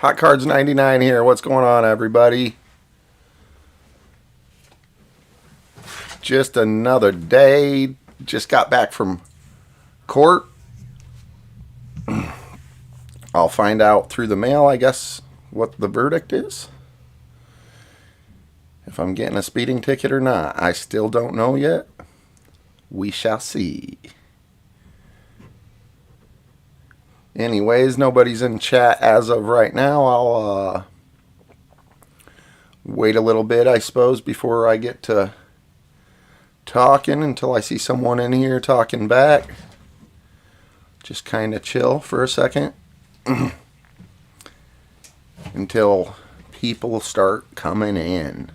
Hot Cards 99 here. What's going on, everybody? Just another day. Just got back from court. I'll find out through the mail, I guess, what the verdict is. If I'm getting a speeding ticket or not, I still don't know yet. We shall see. Anyways, nobody's in chat as of right now. I'll wait a little bit, I suppose, before I get to talking until I see someone in here talking back. Just kind of chill for a second until people start coming in.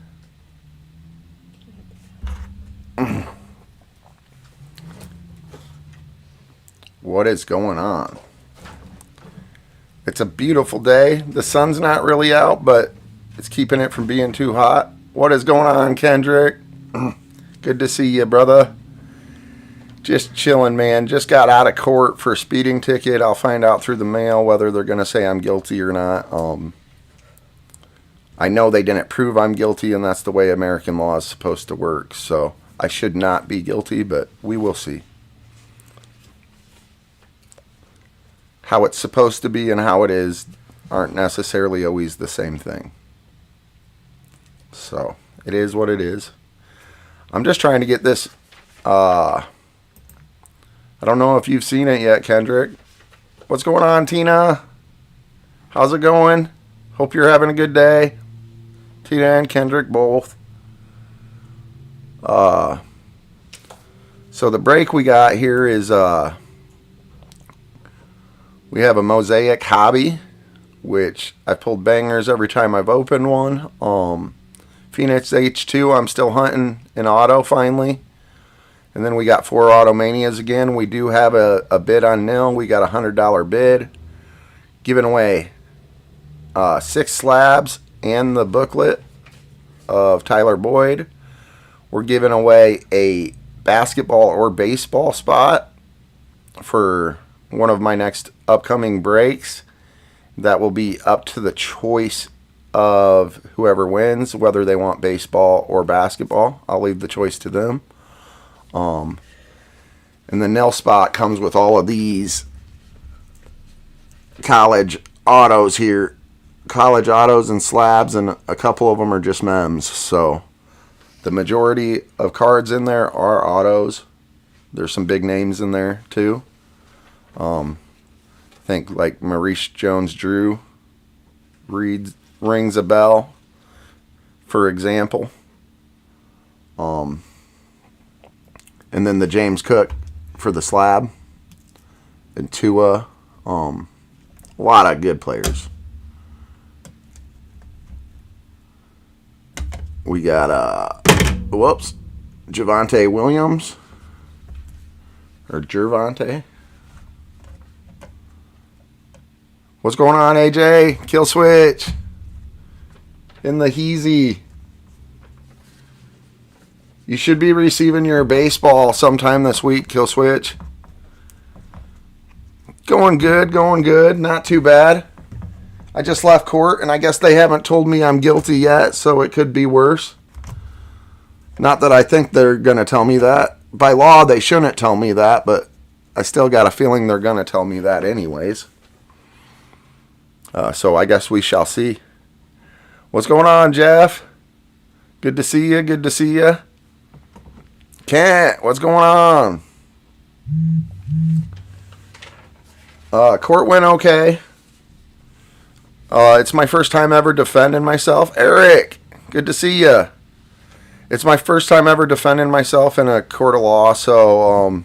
What is going on? It's a beautiful day. The sun's not really out, but it's keeping it from being too hot. What is going on, Kendrick? Good to see you, brother. Just chilling, man. Just got out of court for a speeding ticket. I'll find out through the mail whether they're going to say I'm guilty or not. I know they didn't prove I'm guilty, and that's the way American law is supposed to work. So I should not be guilty, but we will see. How it's supposed to be and how it is aren't necessarily always the same thing. So it is what it is. I'm just trying to get this. I don't know if you've seen it yet, Kendrick. What's going on, Tina? How's it going? Hope you're having a good day. Tina and Kendrick both. So the break we got here is we have a Mosaic Hobby, which I pulled bangers every time I've opened one. Phoenix H2, I'm still hunting an auto finally. And then we got 4 Automanias again. We do have a bid on nil. We got a $100 bid. Giving away 6 slabs and the booklet of Tyler Boyd. We're giving away a basketball or baseball spot for one of my next upcoming breaks. That will be up to the choice of whoever wins, whether they want baseball or basketball. I'll leave the choice to them. And the nil spot comes with all of these college autos here. College autos and slabs, and a couple of them are just mems. So the majority of cards in there are autos. There's some big names in there too. I think like Maurice Jones-Drew rings a bell, for example. And then the James Cook for the slab. And Tua. A lot of good players. We got, Javonte Williams. Or Gervonta. What's going on, AJ? Kill switch. In the Heezy. You should be receiving your baseball sometime this week, Kill switch. Going good. Not too bad. I just left court, and I guess they haven't told me I'm guilty yet, so it could be worse. Not that I think they're going to tell me that. By law, they shouldn't tell me that, but I still got a feeling they're going to tell me that anyways. So I guess we shall see. What's going on, Jeff? Good to see you. Kent, what's going on? Court went okay. It's my first time ever defending myself. Eric, good to see you. It's my first time ever defending myself in a court of law, so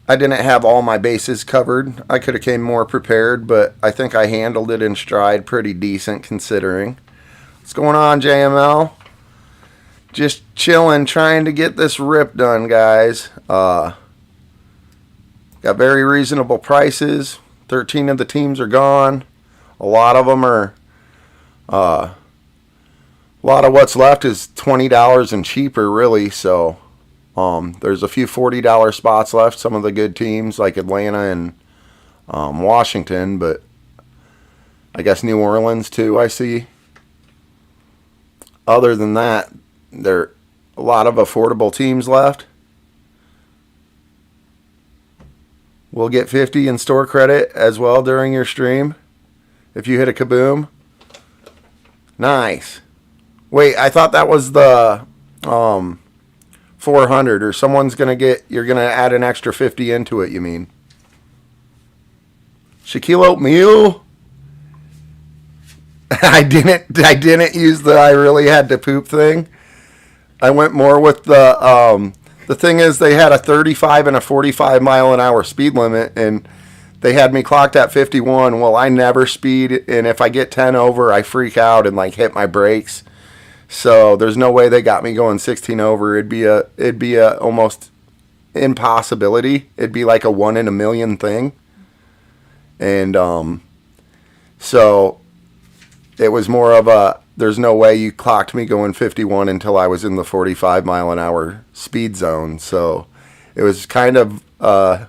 I didn't have all my bases covered. I could have came more prepared, but I think I handled it in stride pretty decent considering. What's going on, JML? Just chilling, trying to get this rip done, guys. Got very reasonable prices. 13 of the teams are gone. A lot of them are... a lot of what's left is $20 and cheaper, really, so... there's a few $40 spots left. Some of the good teams like Atlanta and Washington, but I guess New Orleans too, I see. Other than that, there are a lot of affordable teams left. We'll get 50 in store credit as well during your stream if you hit a kaboom. Nice. Wait, I thought that was the 400, or someone's going to get, you're going to add an extra 50 into it, you mean? Shaquille O'Neal? I didn't use the I really had to poop thing. I went more with the thing is they had a 35 and a 45 mile an hour speed limit, and they had me clocked at 51. Well, I never speed, and if I get 10 over, I freak out and like hit my brakes. So there's no way they got me going 16 over. It'd be a almost impossibility. It'd be like a 1 in a million thing. And so it was more of a, there's no way you clocked me going 51 until I was in the 45 mile an hour speed zone. So it was kind of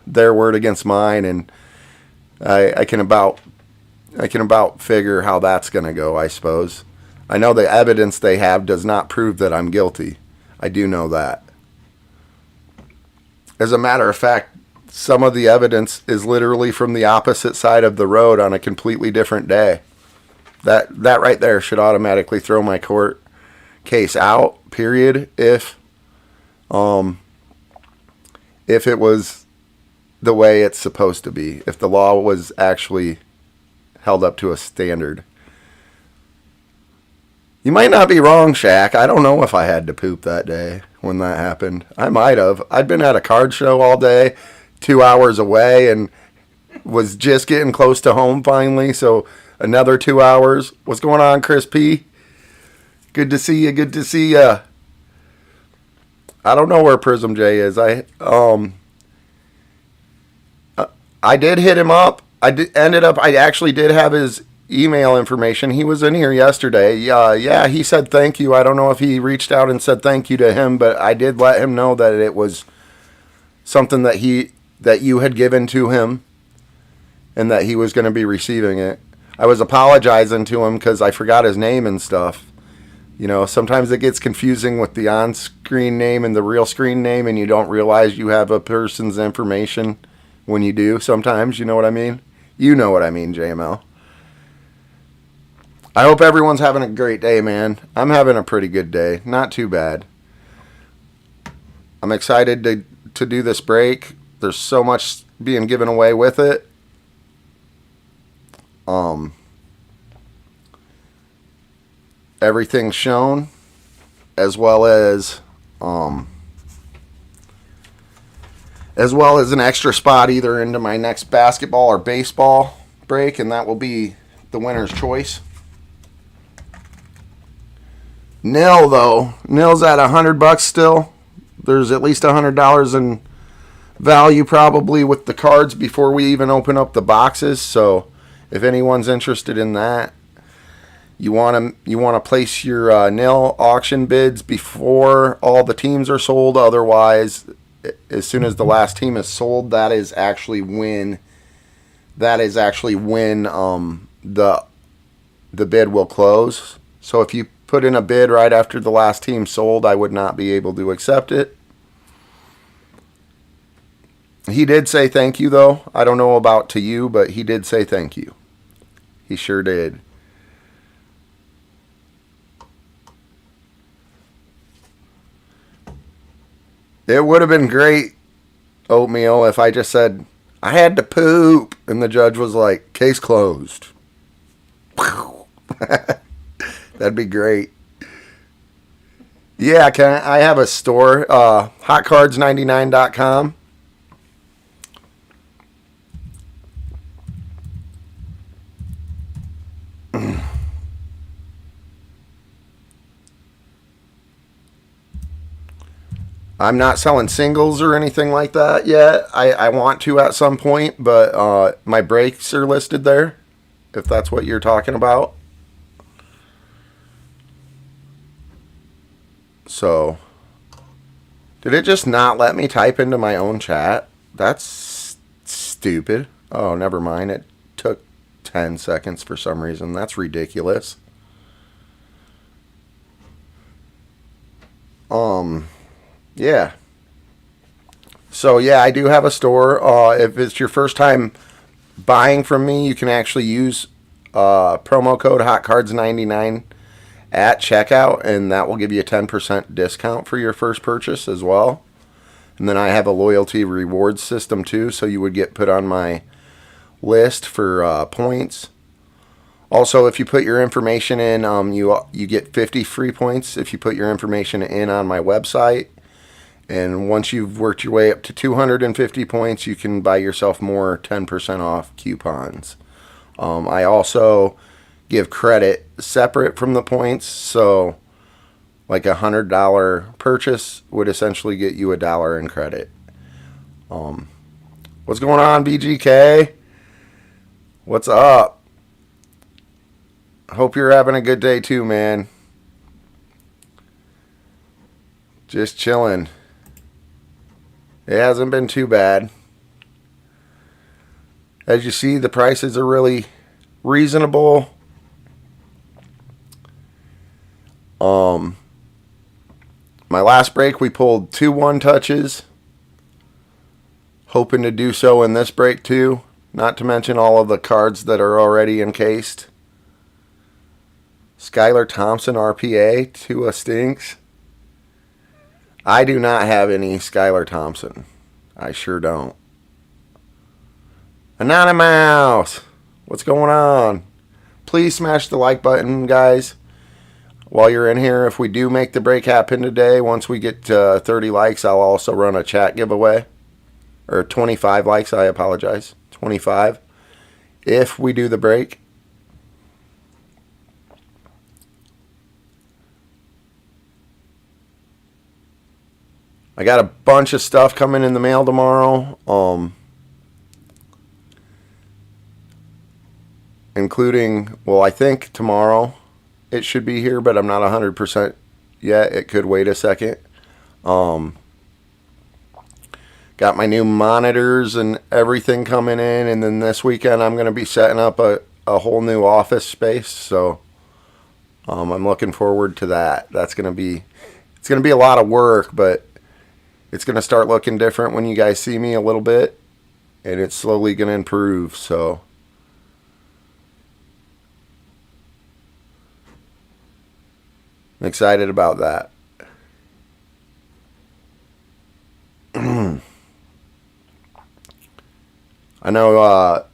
their word against mine, and I can about figure how that's going to go, I suppose. I know the evidence they have does not prove that I'm guilty. I do know that. As a matter of fact, some of the evidence is literally from the opposite side of the road on a completely different day. That right there should automatically throw my court case out, period, if it was the way it's supposed to be, if the law was actually held up to a standard. You might not be wrong, Shaq. I don't know if I had to poop that day when that happened. I might have. I'd been at a card show all day, 2 hours away, and was just getting close to home finally, so another 2 hours. What's going on, Chris P? Good to see you. Good to see you. I don't know where Prism J is. I did hit him up. I actually did have his email information. He was in here yesterday. Yeah, he said thank you. I don't know if he reached out and said thank you to him, but I did let him know that it was something that you had given to him and that he was going to be receiving it. I was apologizing to him because I forgot his name and stuff. You know, sometimes it gets confusing with the on-screen name and the real screen name, and you don't realize you have a person's information when you do sometimes. You know what I mean? You know what I mean, JML. I hope everyone's having a great day, man. I'm having a pretty good day. Not too bad. I'm excited to do this break. There's so much being given away with it. Everything's shown, as well as an extra spot either into my next basketball or baseball break, and that will be the winner's choice. Nil, though. Nil's at $100 still. There's at least $100 in value probably with the cards before we even open up the boxes. So if anyone's interested in that, you want to place your nil auction bids before all the teams are sold. Otherwise, as soon as the last team is sold, that is actually when the bid will close. So if you put in a bid right after the last team sold, I would not be able to accept it. He did say thank you, though. I don't know about to you, but he did say thank you. He sure did. It would have been great, Oatmeal, if I just said, I had to poop, and the judge was like, case closed. That'd be great. Yeah, I have a store, hotcards99.com. I'm not selling singles or anything like that yet. I want to at some point, but my breaks are listed there, if that's what you're talking about. So, did it just not let me type into my own chat? That's stupid. Oh, never mind. It took 10 seconds for some reason. That's ridiculous. Yeah. So yeah, I do have a store. If it's your first time buying from me, you can actually use promo code HotCards99 at checkout, and that will give you a 10% discount for your first purchase as well. And then I have a loyalty rewards system too, so you would get put on my list for points. Also, if you put your information in, you get 50 free points if you put your information in on my website. And once you've worked your way up to 250 points, you can buy yourself more 10% off coupons. I also give credit separate from the points, so like $100 purchase would essentially get you $1 in credit. What's going on, BGK? What's up? Hope you're having a good day too, man. Just chilling. It hasn't been too bad. As you see, the prices are really reasonable. My last break we pulled 2 1-touches. Hoping to do so in this break too. Not to mention all of the cards that are already encased. Skylar Thompson RPA, 2 stinks. I do not have any Skylar Thompson. I sure don't. Anonymous! What's going on? Please smash the like button, guys. While you're in here, if we do make the break happen today, once we get to 30 likes, I'll also run a chat giveaway. Or 25 likes, I apologize. 25. If we do the break. I got a bunch of stuff coming in the mail tomorrow. Including, well, I think tomorrow it should be here, but I'm not 100% yet. It could wait a second. Got my new monitors and everything coming in, and then this weekend I'm going to be setting up a whole new office space, so I'm looking forward to that. It's going to be a lot of work, but it's going to start looking different when you guys see me a little bit, and it's slowly going to improve, so I'm excited about that. I know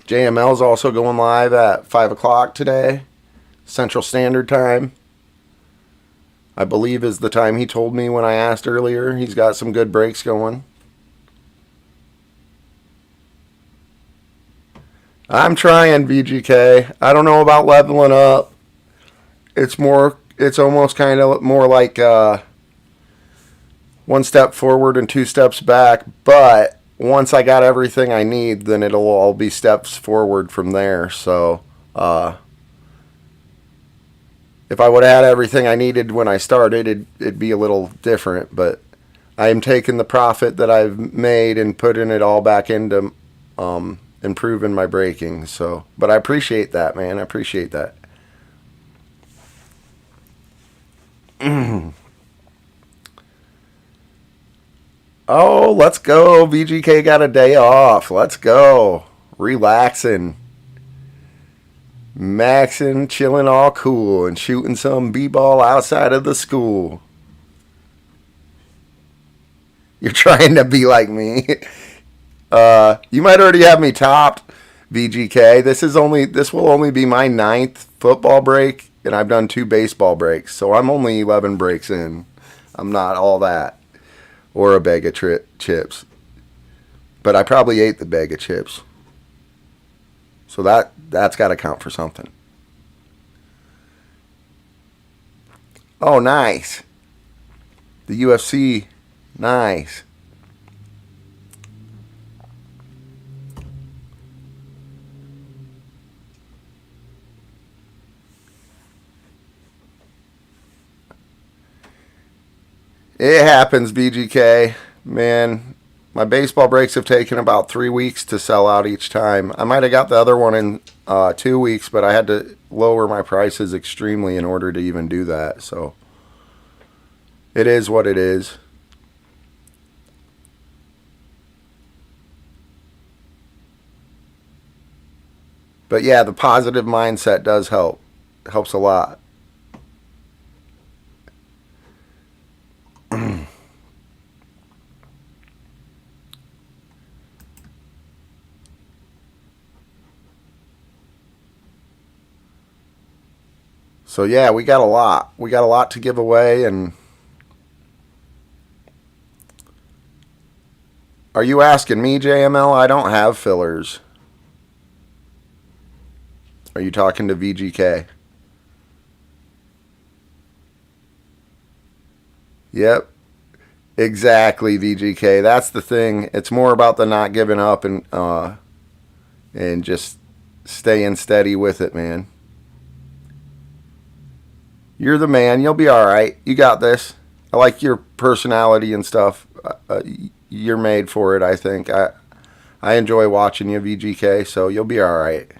JML is also going live at 5 o'clock today, Central Standard Time. I believe is the time he told me when I asked earlier. He's got some good breaks going. I'm trying, VGK. I don't know about leveling up. It's almost kind of more like 1 step forward and 2 steps back. But once I got everything I need, then it'll all be steps forward from there. So, if I would have had everything I needed when I started, it'd be a little different. But I am taking the profit that I've made and putting it all back into improving my braking. So, but I appreciate that, man. I appreciate that. Oh, let's go. VGK got a day off. Let's go. Relaxing. Maxing, chilling all cool, and shooting some b-ball outside of the school. You're trying to be like me. You might already have me topped, VGK. This will only be my 9th football break, and I've done 2 baseball breaks, so I'm only 11 breaks in. I'm not all that, or a bag of chips. But I probably ate the bag of chips. So that's got to count for something. Oh, nice. The UFC, nice. It happens, BGK. Man, My baseball breaks have taken about 3 weeks to sell out each time. I might have got the other one in 2 weeks, but I had to lower my prices extremely in order to even do that. So it is what it is. But yeah, the positive mindset does help. It helps a lot. So yeah, we got a lot. We got a lot to give away. And are you asking me, JML? I don't have fillers. Are you talking to VGK? Yep. Exactly, VGK. That's the thing. It's more about the not giving up and just staying steady with it, man. You're the man. You'll be all right. You got this. I like your personality and stuff. You're made for it, I think. I enjoy watching you, VGK, so you'll be all right.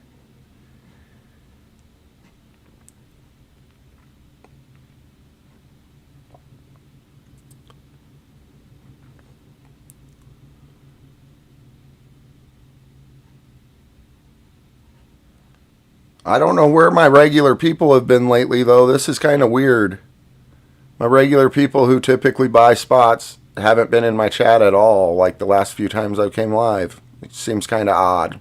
I don't know where my regular people have been lately, though. This is kind of weird. My regular people who typically buy spots haven't been in my chat at all, like the last few times I came live. It seems kind of odd.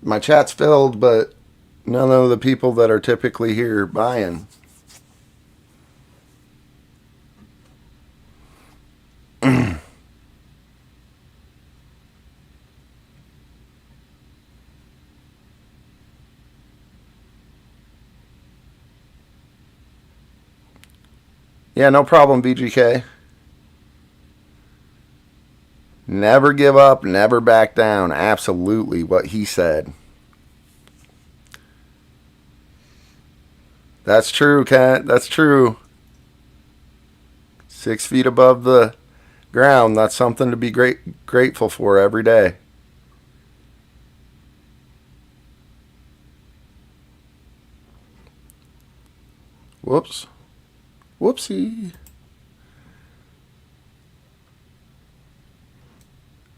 My chat's filled, but none of the people that are typically here buying. Yeah, no problem, BGK. Never give up, never back down. Absolutely what he said. That's true, Kat. That's true. 6 feet above the ground. That's something to be grateful for every day. Whoops. Whoopsie.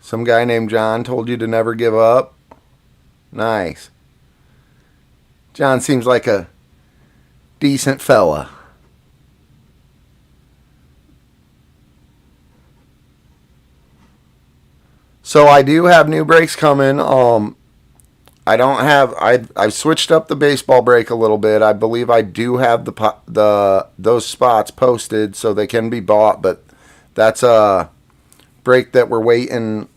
Some guy named John told you to never give up. Nice. John seems like a decent fella. So I do have new breaks coming. I don't have. I've switched up the baseball break a little bit. I believe I do have those spots posted so they can be bought, but that's a break that we're waiting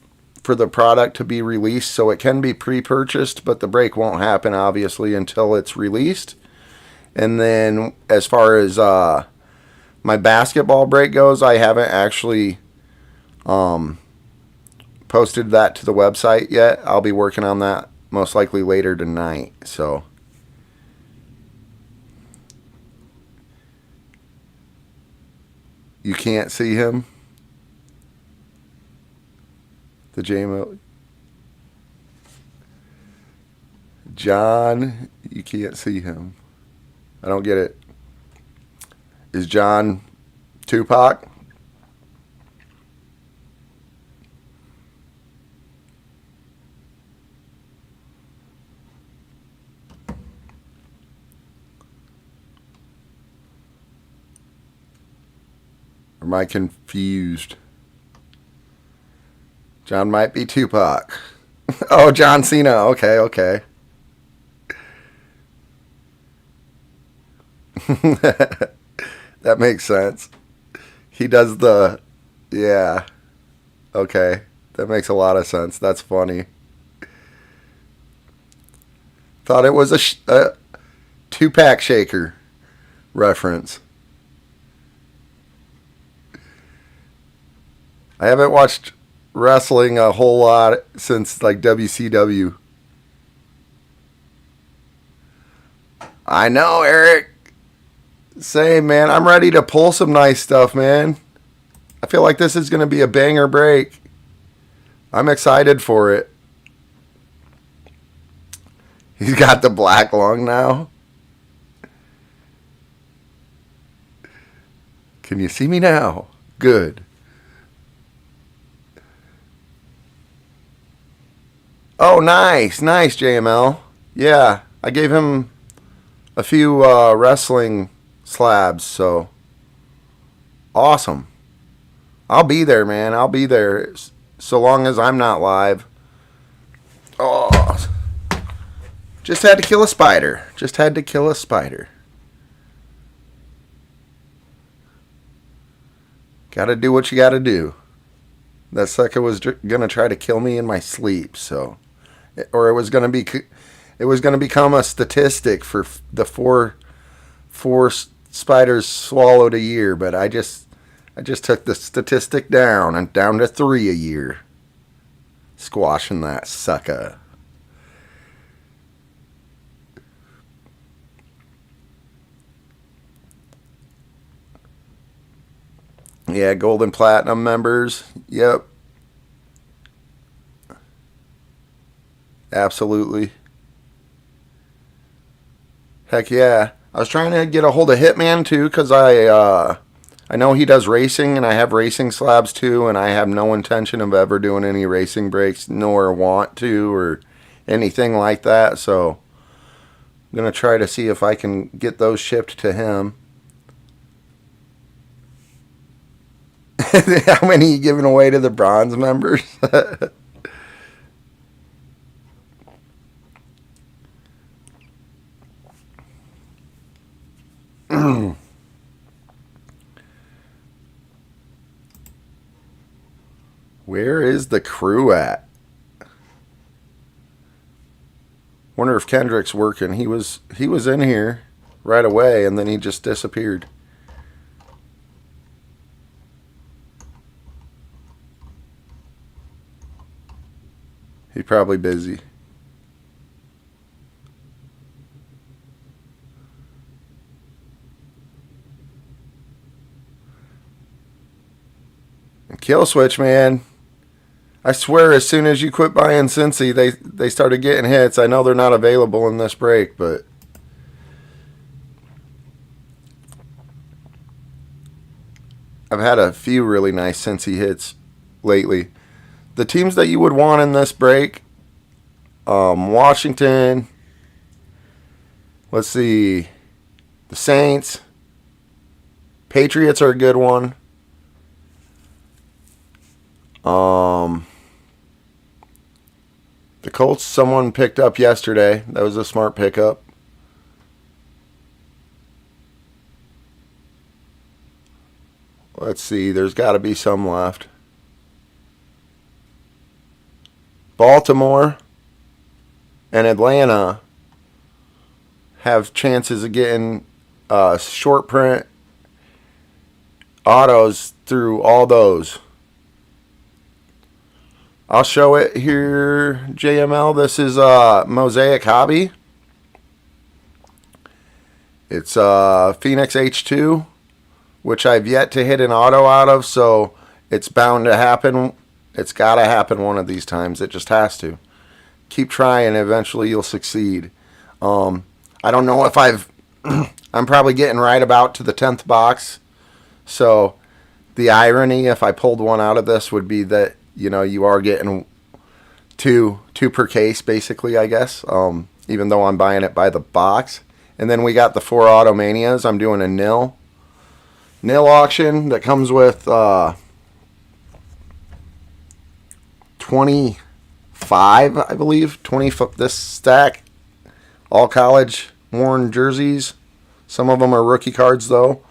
for the product to be released, so it can be pre-purchased, but the break won't happen obviously until it's released. And then as far as my basketball break goes, I haven't actually posted that to the website yet. I'll be working on that most likely later tonight. So you can't see him. The JMO John, you can't see him. I don't get it. Is John Tupac? Or am I confused? John might be Tupac. Oh, John Cena. Okay, okay. That makes sense. He does the... Yeah. Okay. That makes a lot of sense. That's funny. Thought it was a two-pack shaker reference. I haven't watched wrestling a whole lot since like WCW. I know, Eric. Same, man. I'm ready to pull some nice stuff, man. I feel like this is going to be a banger break. I'm excited for it. He's got the black lung now. Can you see me now? Good. Oh, nice. Nice, JML. Yeah, I gave him a few wrestling slabs, so awesome. I'll be there, man. I'll be there so long as I'm not live. Oh, just had to kill a spider. Just had to kill a spider. Gotta do what you gotta do. That sucker was gonna try to kill me in my sleep, so, or it was gonna become a statistic for the four spiders swallowed a year. But I just took the statistic down and down to 3 a year. Squashing that sucker. Yeah, gold and platinum members. Yep. Absolutely. Heck yeah. I was trying to get a hold of Hitman too, because I know he does racing, and I have racing slabs too, and I have no intention of ever doing any racing breaks, nor want to, or anything like that. So I'm going to try to see if I can get those shipped to him. How many are you giving away to the bronze members? Where is the crew at? Wonder if Kendrick's working. He was in here right away, and then he just disappeared. He's probably busy. And Kill Switch, man. I swear, as soon as you quit buying Cincy, they started getting hits. I know they're not available in this break, but I've had a few really nice Cincy hits lately. The teams that you would want in this break, Washington, let's see, the Saints, Patriots are a good one. The Colts, someone picked up yesterday. That was a smart pickup. Let's see, there's got to be some left. Baltimore and Atlanta have chances of getting short print autos through all those. I'll show it here, JML. This is Mosaic Hobby. It's Phoenix H2, which I've yet to hit an auto out of, so it's bound to happen. It's got to happen one of these times. It just has to. Keep trying. Eventually you'll succeed. I don't know if I'm probably getting right about to the 10th box. So the irony, if I pulled one out of this, would be that, you know, you are getting two per case, basically, I guess, even though I'm buying it by the box. And then we got the 4 Automanias. I'm doing a nil auction that comes with 25, I believe, 20 this stack, all college worn jerseys. Some of them are rookie cards, though.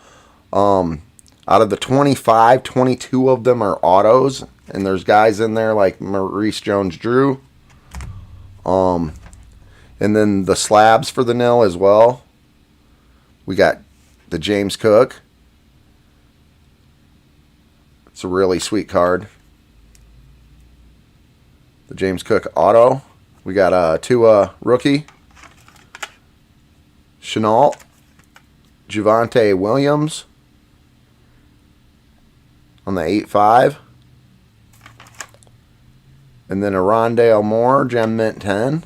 Out of the 25, 22 of them are autos, and there's guys in there like Maurice Jones-Drew. And then the slabs for the nil as well. We got the James Cook. It's a really sweet card. The James Cook auto. We got a Tua rookie. Chenault. Javonte Williams. on the 8.5. And then a Rondale Moore, Gem Mint 10.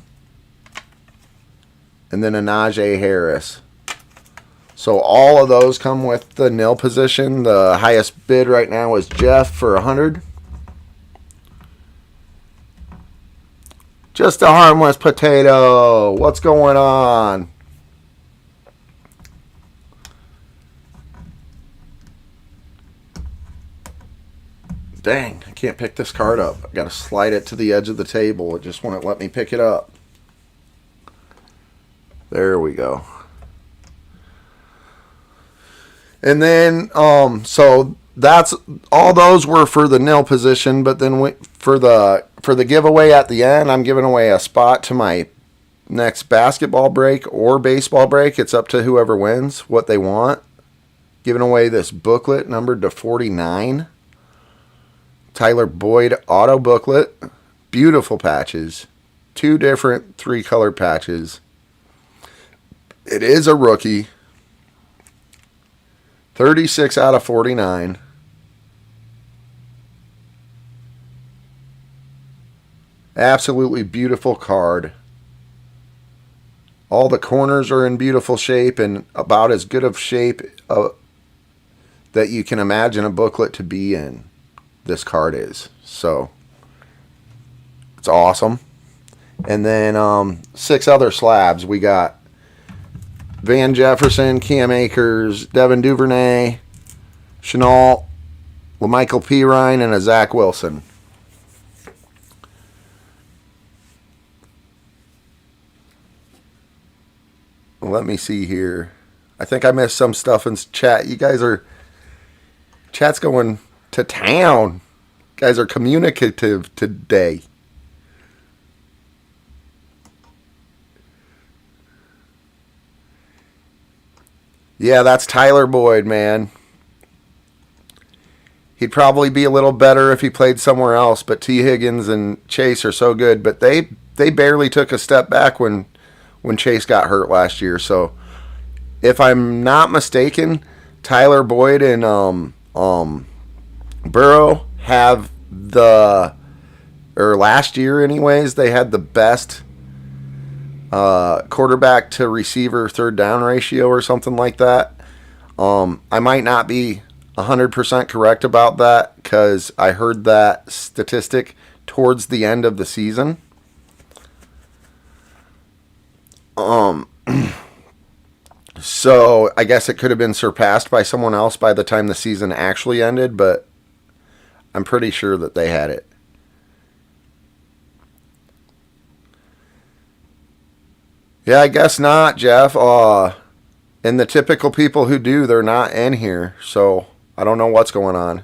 And then a Najee Harris. So all of those come with the nil position. The highest bid right now is Jeff for 100. Just a harmless potato. What's going on? Dang, I can't pick this card up. I gotta slide it to the edge of the table. It just won't let me pick it up. There we go. And then, so that's all. Those were for the nil position, but then for the giveaway at the end, I'm giving away a spot to my next basketball break or baseball break. It's up to whoever wins what they want. Giving away this booklet numbered to 49. Tyler Boyd auto booklet. Beautiful patches. 2 different 3-color patches. It is a rookie. 36 out of 49. Absolutely beautiful card. All the corners are in beautiful shape and about as good of shape that you can imagine a booklet to be in. This card is. So it's awesome. And then 6 other slabs. We got Van Jefferson, Cam Akers, Devin Duvernay, Chenault, LaMichael Pirine, and a Zach Wilson. Let me see here. I think I missed some stuff in chat. You guys are... Chat's going to town. You guys are communicative today. Yeah, that's Tyler Boyd, man. He'd probably be a little better if he played somewhere else, but T. Higgins and Chase are so good. But they barely took a step back when Chase got hurt last year. So if I'm not mistaken, Tyler Boyd and Burrow have last year anyways, they had the best quarterback to receiver third down ratio or something like that. I might not be 100% correct about that because I heard that statistic towards the end of the season. So I guess it could have been surpassed by someone else by the time the season actually ended, but I'm pretty sure that they had it. Yeah, I guess not, Jeff. And the typical people who do, they're not in here. So I don't know what's going on.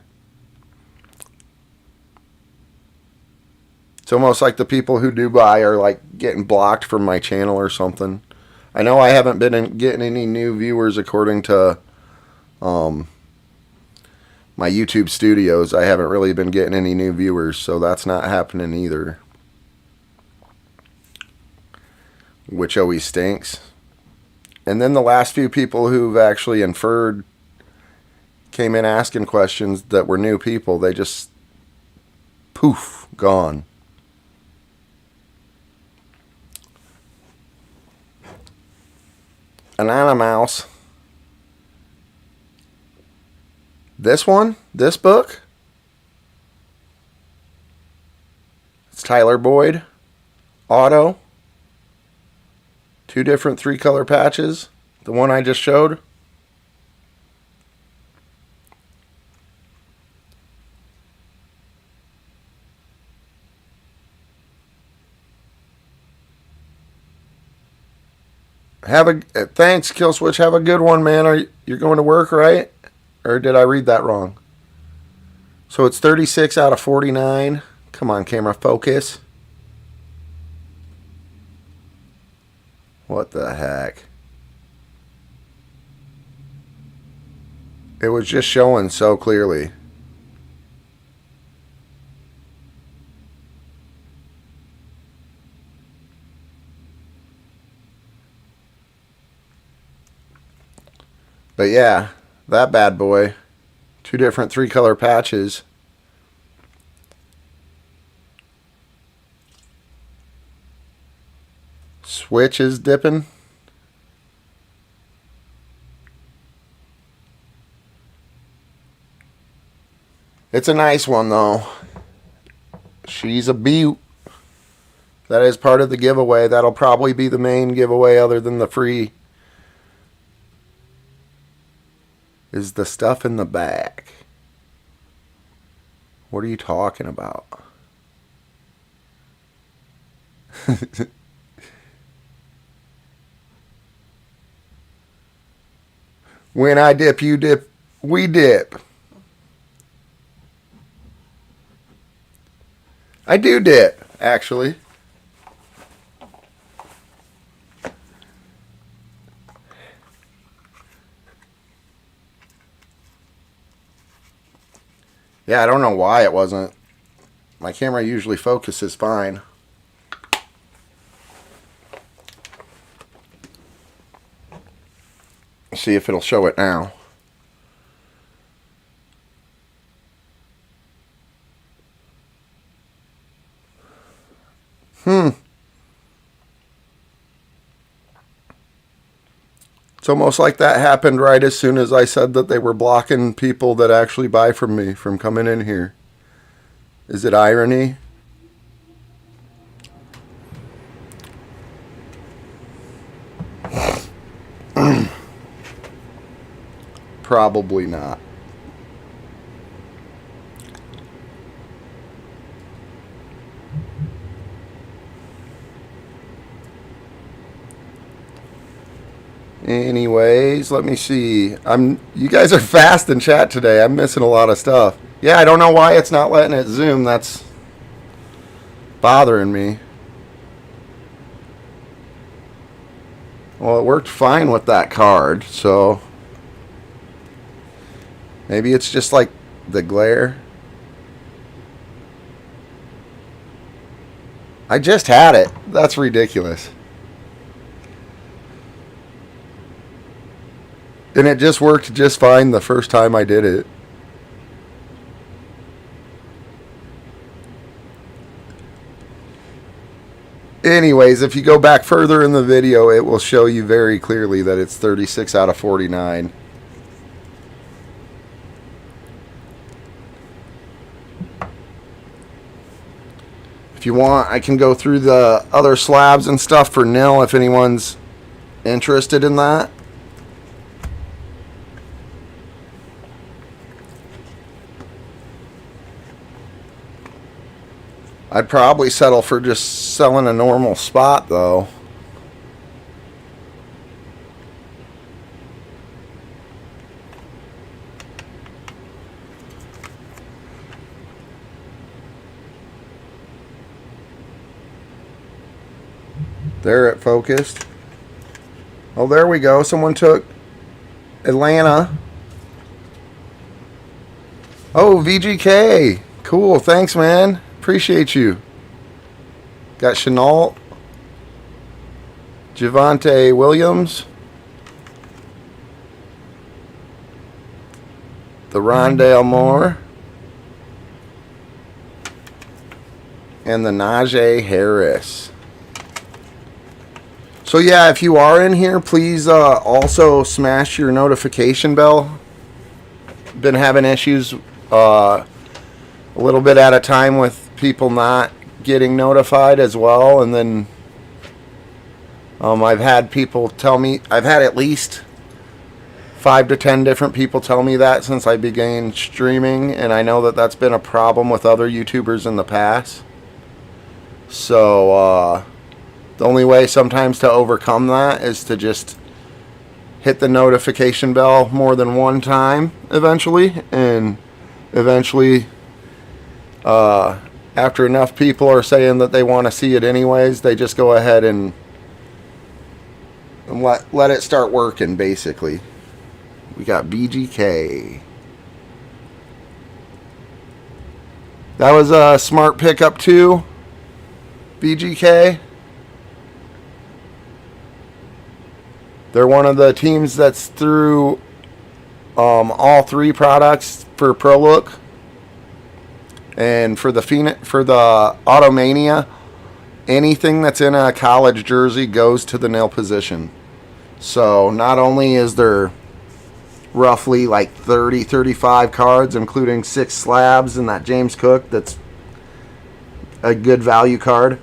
It's almost like the people who do buy are like getting blocked from my channel or something. I know I haven't been getting any new viewers according to my YouTube studios. I haven't really been getting any new viewers, so that's not happening either. Which always stinks. And then the last few people who've actually inferred came in asking questions that were new people. They just poof, gone. Banana Mouse. This one? This book? It's Tyler Boyd. Auto. 2 different 3-color patches. The one I just showed. Thanks, Killswitch. Have a good one, man. You're going to work, right? Or did I read that wrong? So it's 36 out of 49. Come on, camera, focus. What the heck? It was just showing so clearly. But yeah, that bad boy. 2 different 3-color patches. Switch is dipping. It's a nice one though. She's a beaut. That is part of the giveaway. That'll probably be the main giveaway other than the free. Is the stuff in the back. What are you talking about? When I dip, you dip, we dip. I do dip, actually. Yeah, I don't know why it wasn't. My camera usually focuses fine. See if it'll show it now. It's almost like that happened right as soon as I said that they were blocking people that actually buy from me from coming in here. Is it irony? Probably not. Anyways, let me see. You guys are fast in chat today. I'm missing a lot of stuff. Yeah, I don't know why it's not letting it zoom. That's bothering me. Well, it worked fine with that card, so maybe it's just like the glare. I just had it. That's ridiculous. And it just worked just fine the first time I did it. Anyways, if you go back further in the video, it will show you very clearly that it's 36 out of 49. If you want, I can go through the other slabs and stuff for nil if anyone's interested in that. I'd probably settle for just selling a normal spot, though. There it focused. Oh, there we go. Someone took Atlanta. Oh, VGK. Cool. Thanks, man. Appreciate you. Got Chenault, Javonte Williams, the Rondale Moore, and the Najee Harris. So yeah, if you are in here, please also smash your notification bell. Been having issues a little bit at a time with people not getting notified as well, and then I've had people tell me, I've had at least 5 to 10 different people tell me that since I began streaming, and I know that that's been a problem with other YouTubers in the past. So the only way sometimes to overcome that is to just hit the notification bell more than one time eventually, and eventually after enough people are saying that they want to see it anyways, they just go ahead and let it start working, basically. We got BGK. That was a smart pickup too, BGK. They're one of the teams that's through all 3 products. for Pro Look. And for the Automania, anything that's in a college jersey goes to the nil position. So not only is there roughly like 30, 35 cards, including 6 slabs and that James Cook, that's a good value card.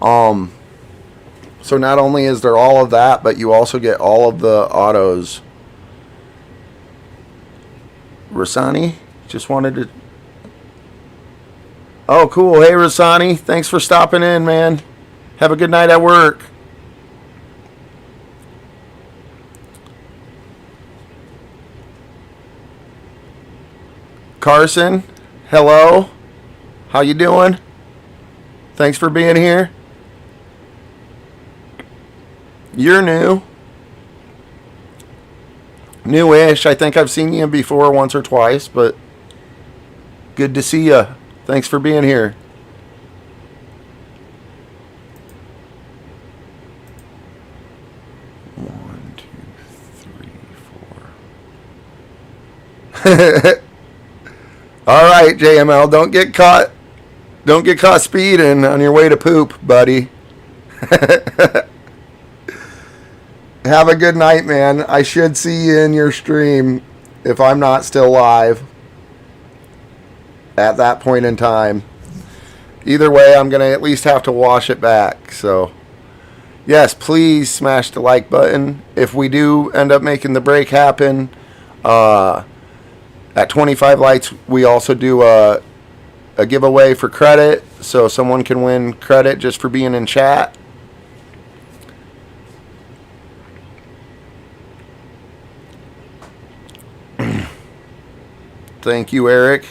So not only is there all of that, but you also get all of the autos. Rasani just wanted to... Oh, cool. Hey, Rasani. Thanks for stopping in, man. Have a good night at work. Carson, hello. How you doing? Thanks for being here. You're new. Newish. I think I've seen you before once or twice, but good to see you. Thanks for being here. One, two, three, four. All right, JML, don't get caught. Don't get caught speeding on your way to poop, buddy. Have a good night, man. I should see you in your stream if I'm not still live at that point in time. Either way, I'm going to at least have to wash it back. So, yes, please smash the like button. If we do end up making the break happen, at 25 likes, we also do a giveaway for credit. So someone can win credit just for being in chat. Thank you, Eric.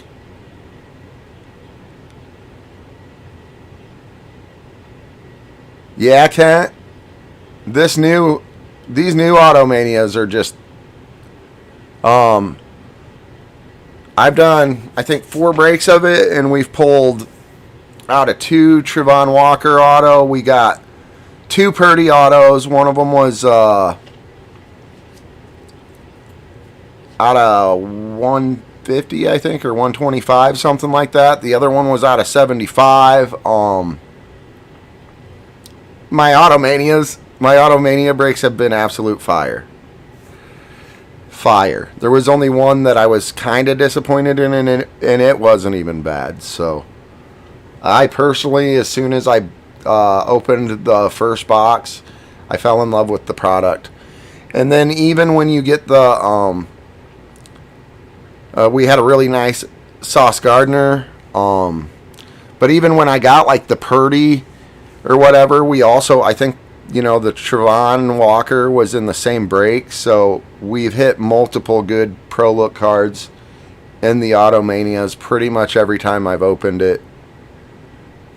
Yeah, Kent. These new Automanias are just I've done, I think, 4 breaks of it, and we've pulled out of 2 Trevon Walker auto. We got 2 Purdy autos. One of them was out of 150, I think, or 125, something like that. The other one was out of 75. My Automania breaks have been absolute fire. There was only one that I was kind of disappointed in, and it wasn't even bad. So I personally, as soon as I opened the first box, I fell in love with the product. And then even when you get the we had a really nice Sauce Gardner, but even when I got like the Purdy or whatever, we also, I think, the Trevon Walker was in the same break, so we've hit multiple good Pro Look cards in the Automanias pretty much every time I've opened it.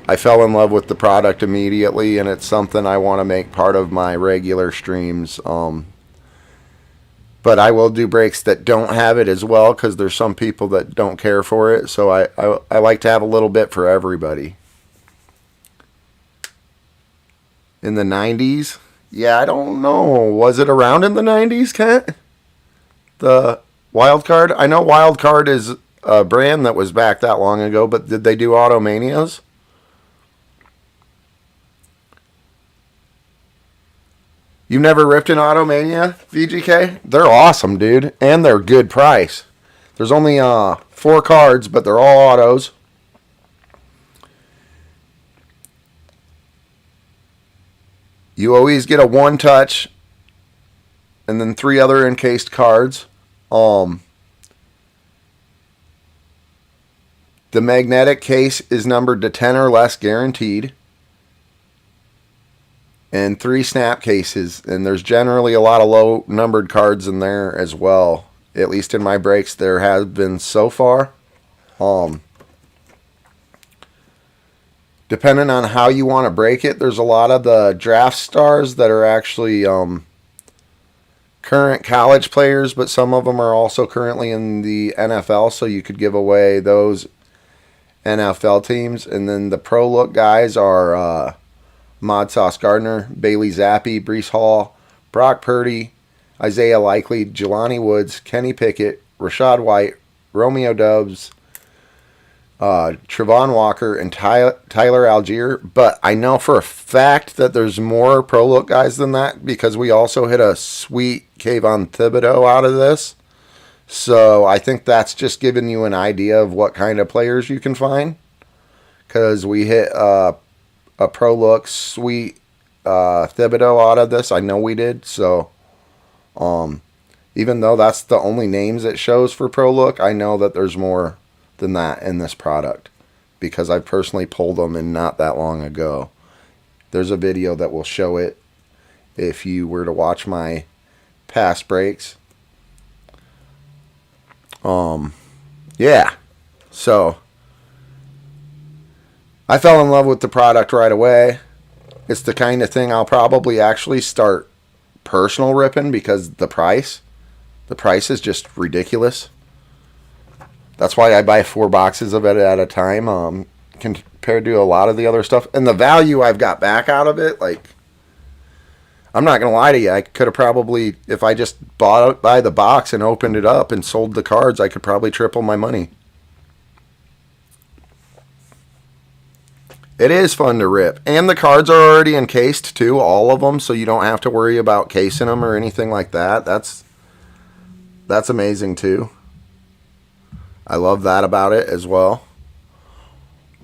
I fell in love with the product immediately, and it's something I want to make part of my regular streams. But I will do breaks that don't have it as well, because there's some people that don't care for it, so I like to have a little bit for everybody. In the 90s? Yeah, I don't know. Was it around in the 90s, Kent? The Wild Card? I know Wild Card is a brand that was back that long ago, but did they do Automanias? You've never ripped an Automania, VGK? They're awesome, dude. And they're good price. There's only 4 cards, but they're all autos. You always get a 1-touch and then 3 other encased cards. The magnetic case is numbered to 10 or less guaranteed. And 3 snap cases. And there's generally a lot of low numbered cards in there as well. At least in my breaks there have been so far. Depending on how you want to break it, there's a lot of the draft stars that are actually current college players, but some of them are also currently in the NFL, so you could give away those NFL teams. And then the Pro Look guys are Mod Sauce Gardner, Bailey Zappi, Breece Hall, Brock Purdy, Isaiah Likely, Jelani Woods, Kenny Pickett, Rashad White, Romeo Doubs, Trevon Walker, and Tyler Algier. But I know for a fact that there's more Pro Look guys than that because we also hit a sweet Kayvon Thibodeau out of this. So I think that's just giving you an idea of what kind of players you can find. Because we hit a Pro Look sweet Thibodeau out of this. I know we did. So even though that's the only names it shows for Pro Look, I know that there's more than that in this product because I personally pulled them in not that long ago. There's a video that will show it if you were to watch my past breaks. Yeah. So I fell in love with the product right away. It's the kind of thing I'll probably actually start personal ripping because the price is just ridiculous. That's why I buy 4 boxes of it at a time, compared to a lot of the other stuff. And the value I've got back out of it, like, I'm not going to lie to you. I could have probably, if I just bought it by the box and opened it up and sold the cards, I could probably triple my money. It is fun to rip. And the cards are already encased, too, all of them, so you don't have to worry about casing them or anything like that. That's amazing, too. I love that about it as well.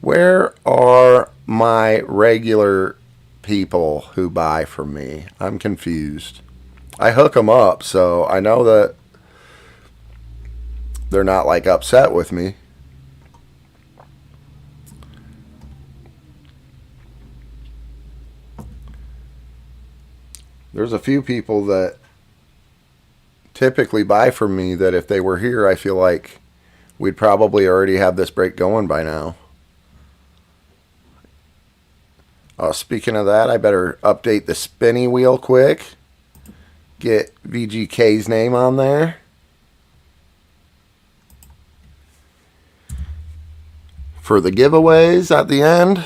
Where are my regular people who buy from me? I'm confused. I hook them up, so I know that they're not like upset with me. There's a few people that typically buy from me that if they were here, I feel like we'd probably already have this break going by now. Speaking of that, I better update the spinny wheel quick. Get VGK's name on there. For the giveaways at the end,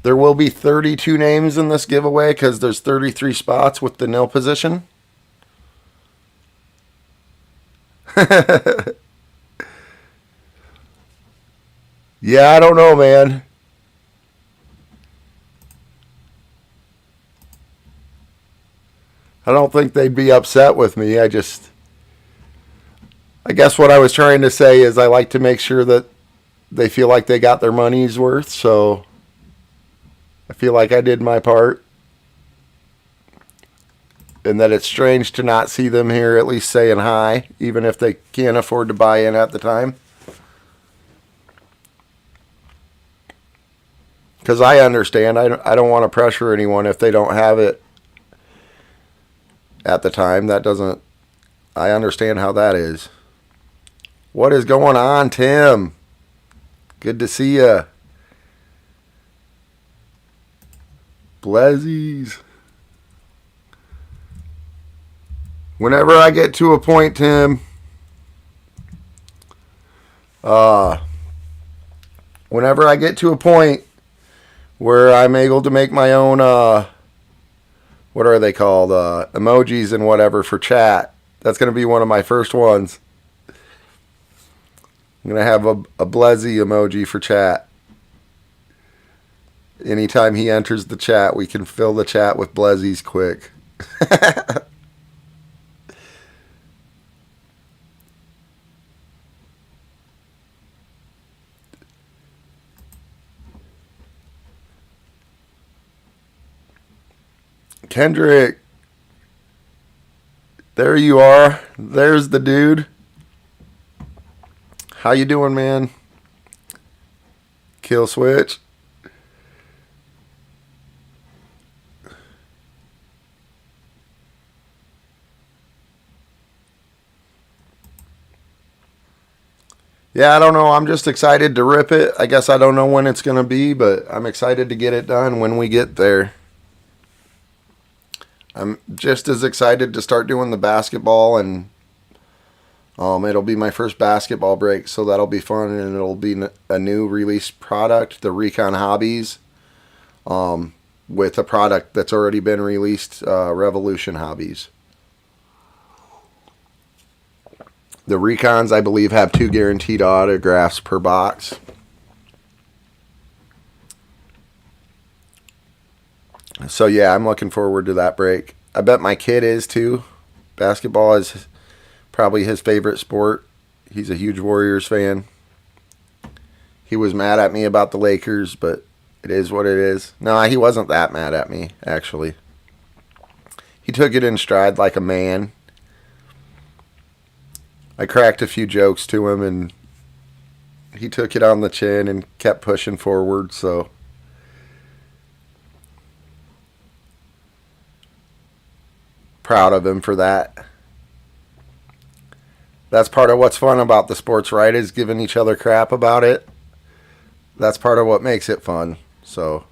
there will be 32 names in this giveaway because there's 33 spots with the nil position. Yeah, I don't know, man. I don't think they'd be upset with me. I guess what I was trying to say is I like to make sure that they feel like they got their money's worth, so I feel like I did my part. And that it's strange to not see them here at least saying hi, even if they can't afford to buy in at the time. Because I understand. I don't want to pressure anyone if they don't have it at the time. I understand how that is. What is going on, Tim? Good to see ya. Blezzies. Whenever I get to a point, Tim, whenever I get to a point where I'm able to make my own, what are they called, emojis and whatever for chat, that's going to be one of my first ones. I'm going to have a Blezzy emoji for chat. Anytime he enters the chat, we can fill the chat with Blezzies quick. Kendrick, there you are. There's the dude. How you doing, man? Kill switch. Yeah, I don't know. I'm just excited to rip it. I guess I don't know when it's going to be, but I'm excited to get it done when we get there. I'm just as excited to start doing the basketball, and it'll be my first basketball break, so that'll be fun, and it'll be a new release product, the Recon Hobbies, with a product that's already been released, Revolution Hobbies. The Recons, I believe, have 2 guaranteed autographs per box. So, yeah, I'm looking forward to that break. I bet my kid is, too. Basketball is probably his favorite sport. He's a huge Warriors fan. He was mad at me about the Lakers, but it is what it is. No, he wasn't that mad at me, actually. He took it in stride like a man. I cracked a few jokes to him, and he took it on the chin and kept pushing forward, so... proud of him for that. That's part of what's fun about the sports, right? Is giving each other crap about it. That's part of what makes it fun. So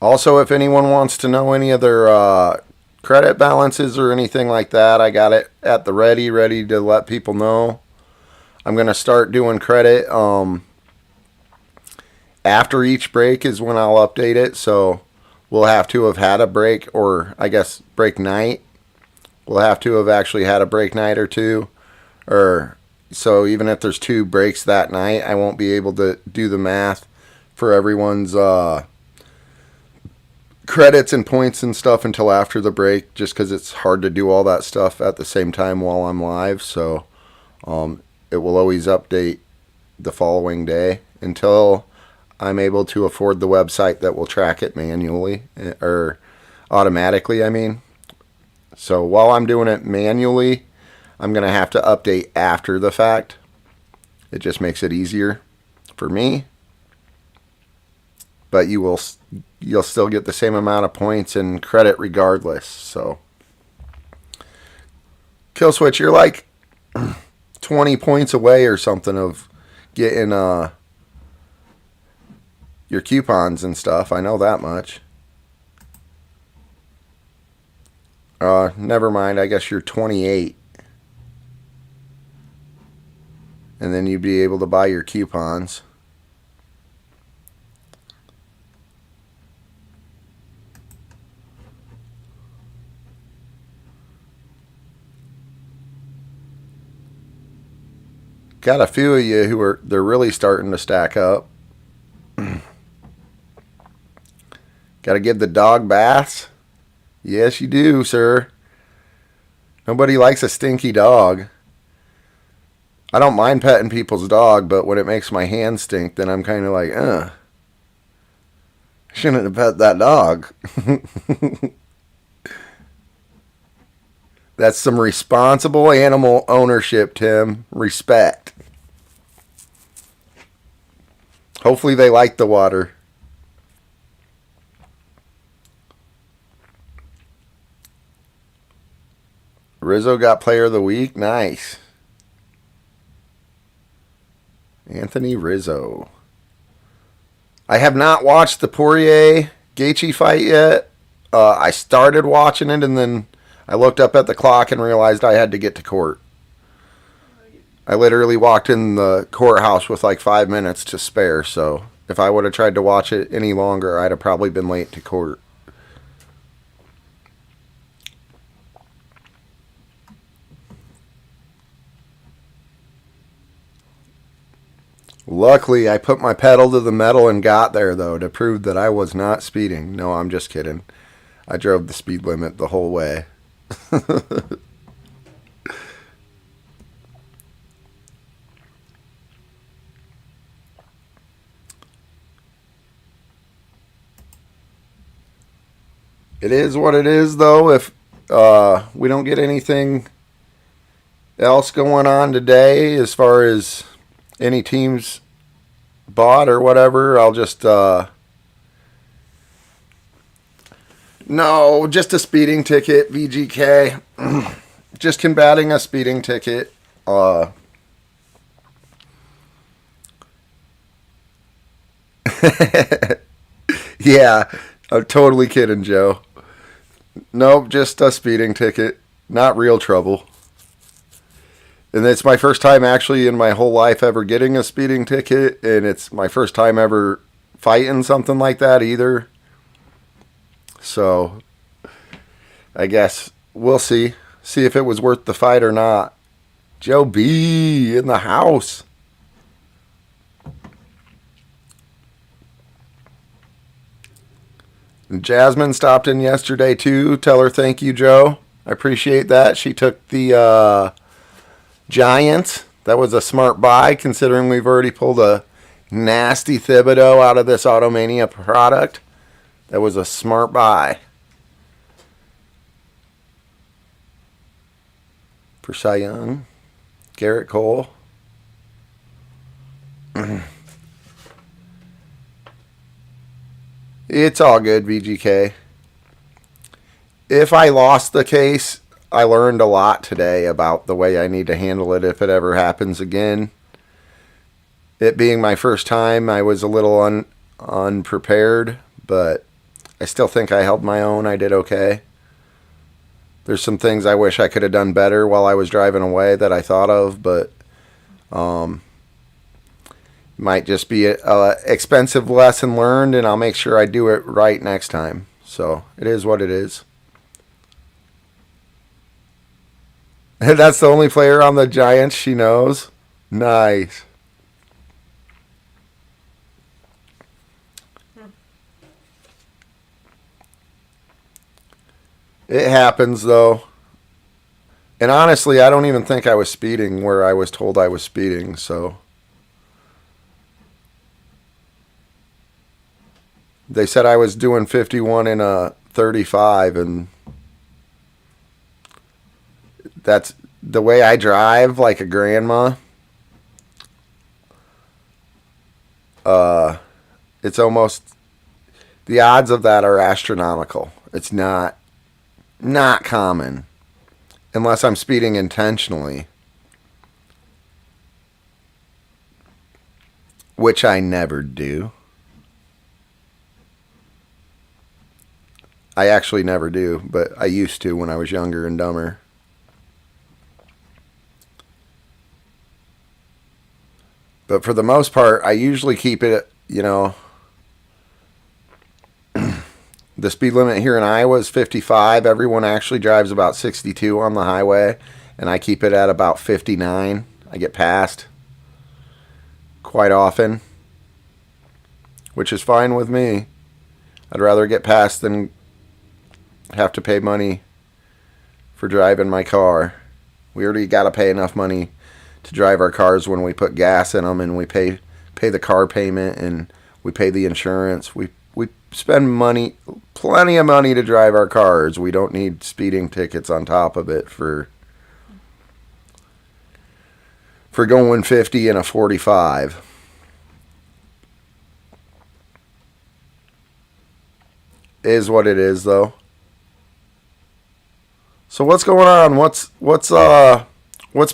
also, if anyone wants to know any of their credit balances or anything like that, I got it at the ready to let people know. I'm going to start doing credit after each break is when I'll update it. So we'll have to have had a break, or I guess break night. We'll have to have actually had a break night or two. Or so even if there's 2 breaks that night, I won't be able to do the math for everyone's credits and points and stuff until after the break, just because it's hard to do all that stuff at the same time while I'm live. So it will always update the following day until I'm able to afford the website that will track it manually, or automatically, I mean. So while I'm doing it manually, I'm going to have to update after the fact. It just makes it easier for me. But you'll still get the same amount of points and credit regardless. So Killswitch, you're like 20 points away or something of getting your coupons and stuff. I know that much. Never mind. I guess you're 28. And then you'd be able to buy your coupons. Got a few of you who they're really starting to stack up. Got to give the dog baths? Yes, you do, sir. Nobody likes a stinky dog. I don't mind petting people's dog, but when it makes my hands stink, then I'm kind of like, shouldn't have pet that dog. That's some responsible animal ownership, Tim. Respect. Hopefully they like the water. Rizzo got player of the week. Nice. Anthony Rizzo. I have not watched the Poirier-Gaethje fight yet. I started watching it, and then I looked up at the clock and realized I had to get to court. I literally walked in the courthouse with like 5 minutes to spare, so if I would have tried to watch it any longer, I'd have probably been late to court. Luckily, I put my pedal to the metal and got there, though, to prove that I was not speeding. No, I'm just kidding. I drove the speed limit the whole way. It is what it is, though. If we don't get anything else going on today as far as any teams bought or whatever, I'll just no, just a speeding ticket, VGK. Just combating a speeding ticket. Yeah, I'm totally kidding, Joe. Nope, just a speeding ticket. Not real trouble. And it's my first time actually in my whole life ever getting a speeding ticket, and it's my first time ever fighting something like that either. So I guess we'll see. See if it was worth the fight or not. Joe B in the house. And Jasmine stopped in yesterday too. Tell her thank you, Joe. I appreciate that. She took the Giants. That was a smart buy considering we've already pulled a nasty Thibodeau out of this Automania product. That was a smart buy. For Cy Young. Garrett Cole. It's all good, VGK. If I lost the case, I learned a lot today about the way I need to handle it if it ever happens again. It being my first time, I was a little unprepared, but I still think I held my own. I did okay. There's some things I wish I could have done better while I was driving away that I thought of, but might just be a expensive lesson learned, and I'll make sure I do it right next time. So it is what it is. That's the only player on the Giants she knows. Nice. It happens, though. And honestly, I don't even think I was speeding where I was told I was speeding, so. They said I was doing 51 in a 35, and that's the way I drive, like a grandma. It's almost, the odds of that are astronomical. It's not common unless I'm speeding intentionally, which I never do. I actually never do, but I used to when I was younger and dumber. But for the most part, I usually keep it, the speed limit here in Iowa is 55. Everyone actually drives about 62 on the highway, and I keep it at about 59. I get passed quite often, which is fine with me. I'd rather get passed than have to pay money for driving my car. We already got to pay enough money to drive our cars when we put gas in them, and we pay the car payment, and we pay the insurance. We spend money, plenty of money to drive our cars. We don't need speeding tickets on top of it for going 50 in a 45. Is what it is, though. So what's going on? What's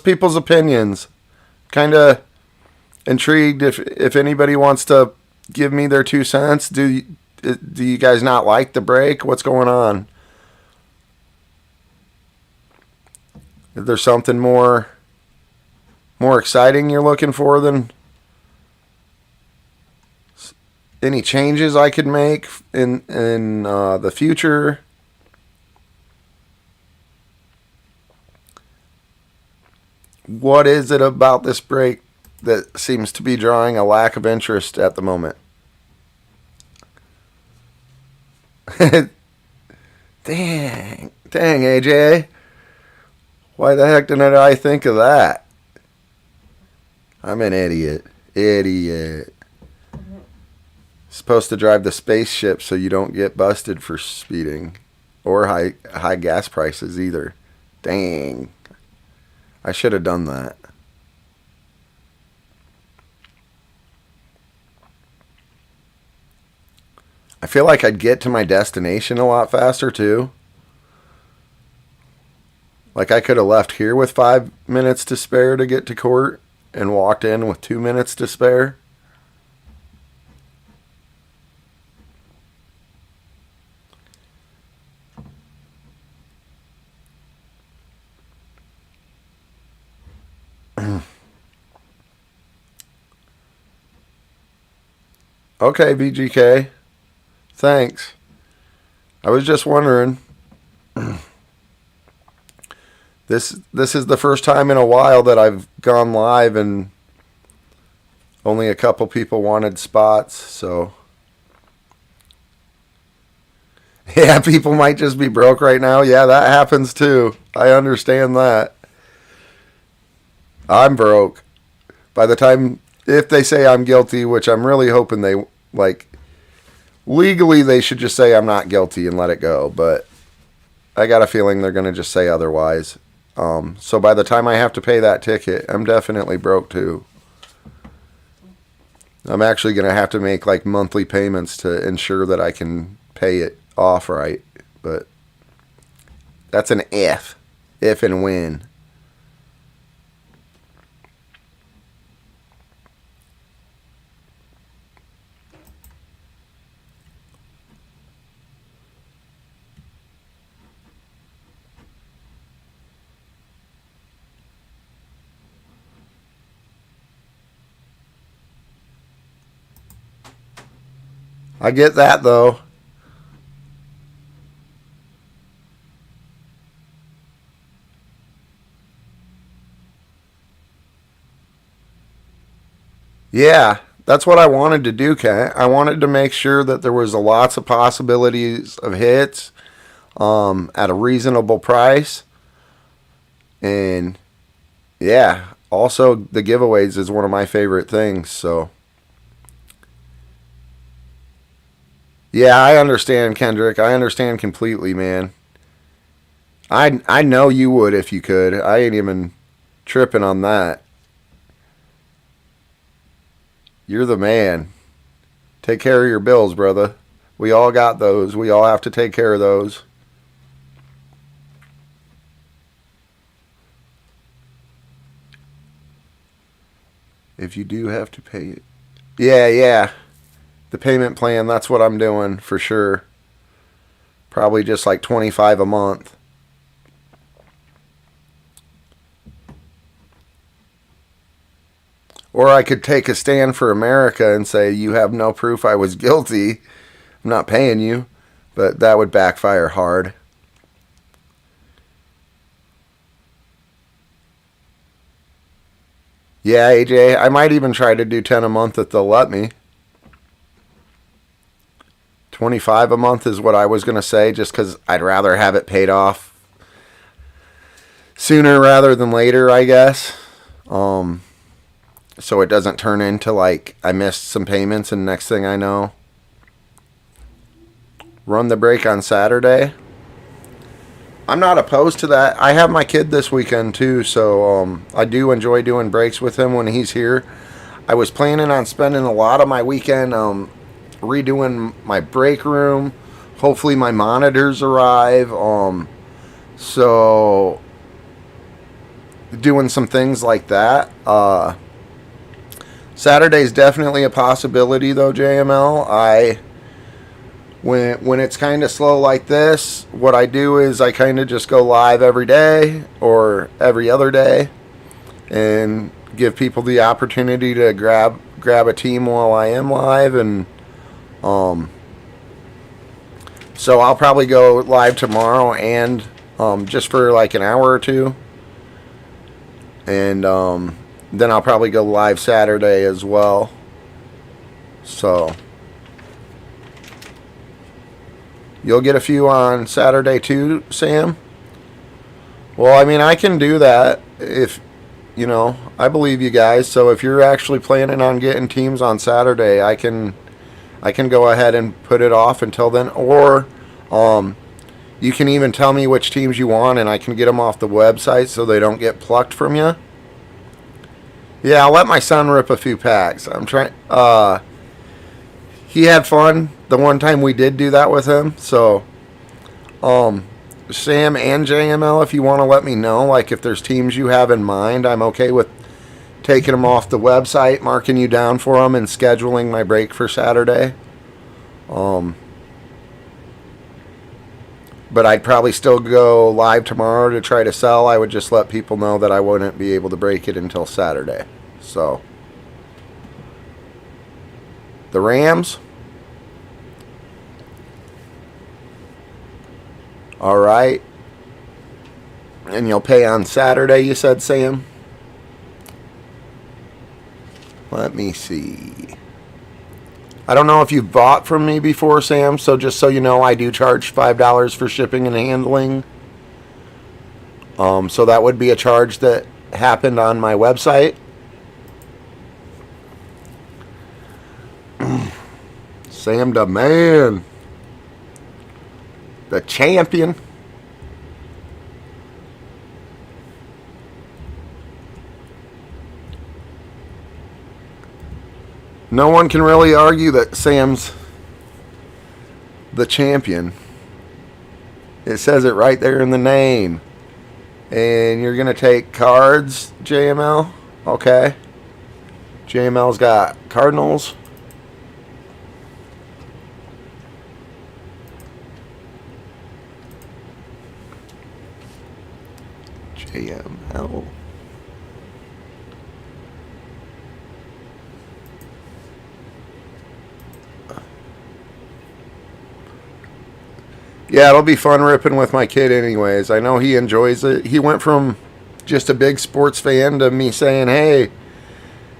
people's opinions? Kind of intrigued if anybody wants to give me their 2 cents. Do you guys not like the break? What's going on? Is there something more exciting you're looking for than any changes I could make in the future? What is it about this break that seems to be drawing a lack of interest at the moment? Dang, AJ. Why the heck didn't I think of that? I'm an idiot. Supposed to drive the spaceship so you don't get busted for speeding or high gas prices either. Dang. I should have done that. I feel like I'd get to my destination a lot faster too. Like I could have left here with 5 minutes to spare to get to court and walked in with 2 minutes to spare. Okay, VGK. Thanks. I was just wondering. This is the first time in a while that I've gone live and only a couple people wanted spots, so yeah, people might just be broke right now. Yeah, that happens too. I understand that. I'm broke. By the time, if they say I'm guilty, which I'm really hoping they, like, legally they should just say I'm not guilty and let it go, but I got a feeling they're going to just say otherwise. So by the time I have to pay that ticket, I'm definitely broke too. I'm actually going to have to make like monthly payments to ensure that I can pay it off right. But that's an if and when. I get that though. Yeah, that's what I wanted to do, Kent. I wanted to make sure that there was lots of possibilities of hits at a reasonable price. And yeah, also the giveaways is one of my favorite things, so yeah, I understand, Kendrick. I understand completely, man. I know you would if you could. I ain't even tripping on that. You're the man. Take care of your bills, brother. We all got those. We all have to take care of those. If you do have to pay it. Yeah, yeah. The payment plan, that's what I'm doing for sure. Probably just like 25 a month. Or I could take a stand for America and say, you have no proof I was guilty. I'm not paying you. But that would backfire hard. Yeah, AJ, I might even try to do 10 a month if they'll let me. 25 a month is what I was going to say, just because I'd rather have it paid off sooner rather than later, I guess. So it doesn't turn into like I missed some payments and next thing I know, run the break on Saturday. I'm not opposed to that. I have my kid this weekend too, so I do enjoy doing breaks with him when he's here. I was planning on spending a lot of my weekend redoing my break room. Hopefully my monitors arrive. So doing some things like that. Saturday's definitely a possibility though, JML. When it's kind of slow like this, what I do is I kind of just go live every day or every other day and give people the opportunity to grab a team while I am live. And so I'll probably go live tomorrow and just for like an hour or two. And then I'll probably go live Saturday as well. So you'll get a few on Saturday too, Sam? Well, I mean, I can do that if, I believe you guys. So if you're actually planning on getting teams on Saturday, I can go ahead and put it off until then. Or you can even tell me which teams you want and I can get them off the website so they don't get plucked from you. Yeah, I'll let my son rip a few packs. I'm trying. He had fun the one time we did do that with him. So, Sam and JML, if you want to let me know, like if there's teams you have in mind, I'm okay with taking them off the website, marking you down for them, and scheduling my break for Saturday. But I'd probably still go live tomorrow to try to sell. I would just let people know that I wouldn't be able to break it until Saturday. So, the Rams. All right. And you'll pay on Saturday, you said, Sam? Let me see. I don't know if you've bought from me before, Sam, so just so you know, I do charge $5 for shipping and handling. So that would be a charge that happened on my website. Sam the man. The champion. No one can really argue that Sam's the champion. It says it right there in the name. And you're going to take cards, JML? Okay. JML's got Cardinals. JML. Yeah, it'll be fun ripping with my kid anyways. I know he enjoys it. He went from just a big sports fan to me saying, hey,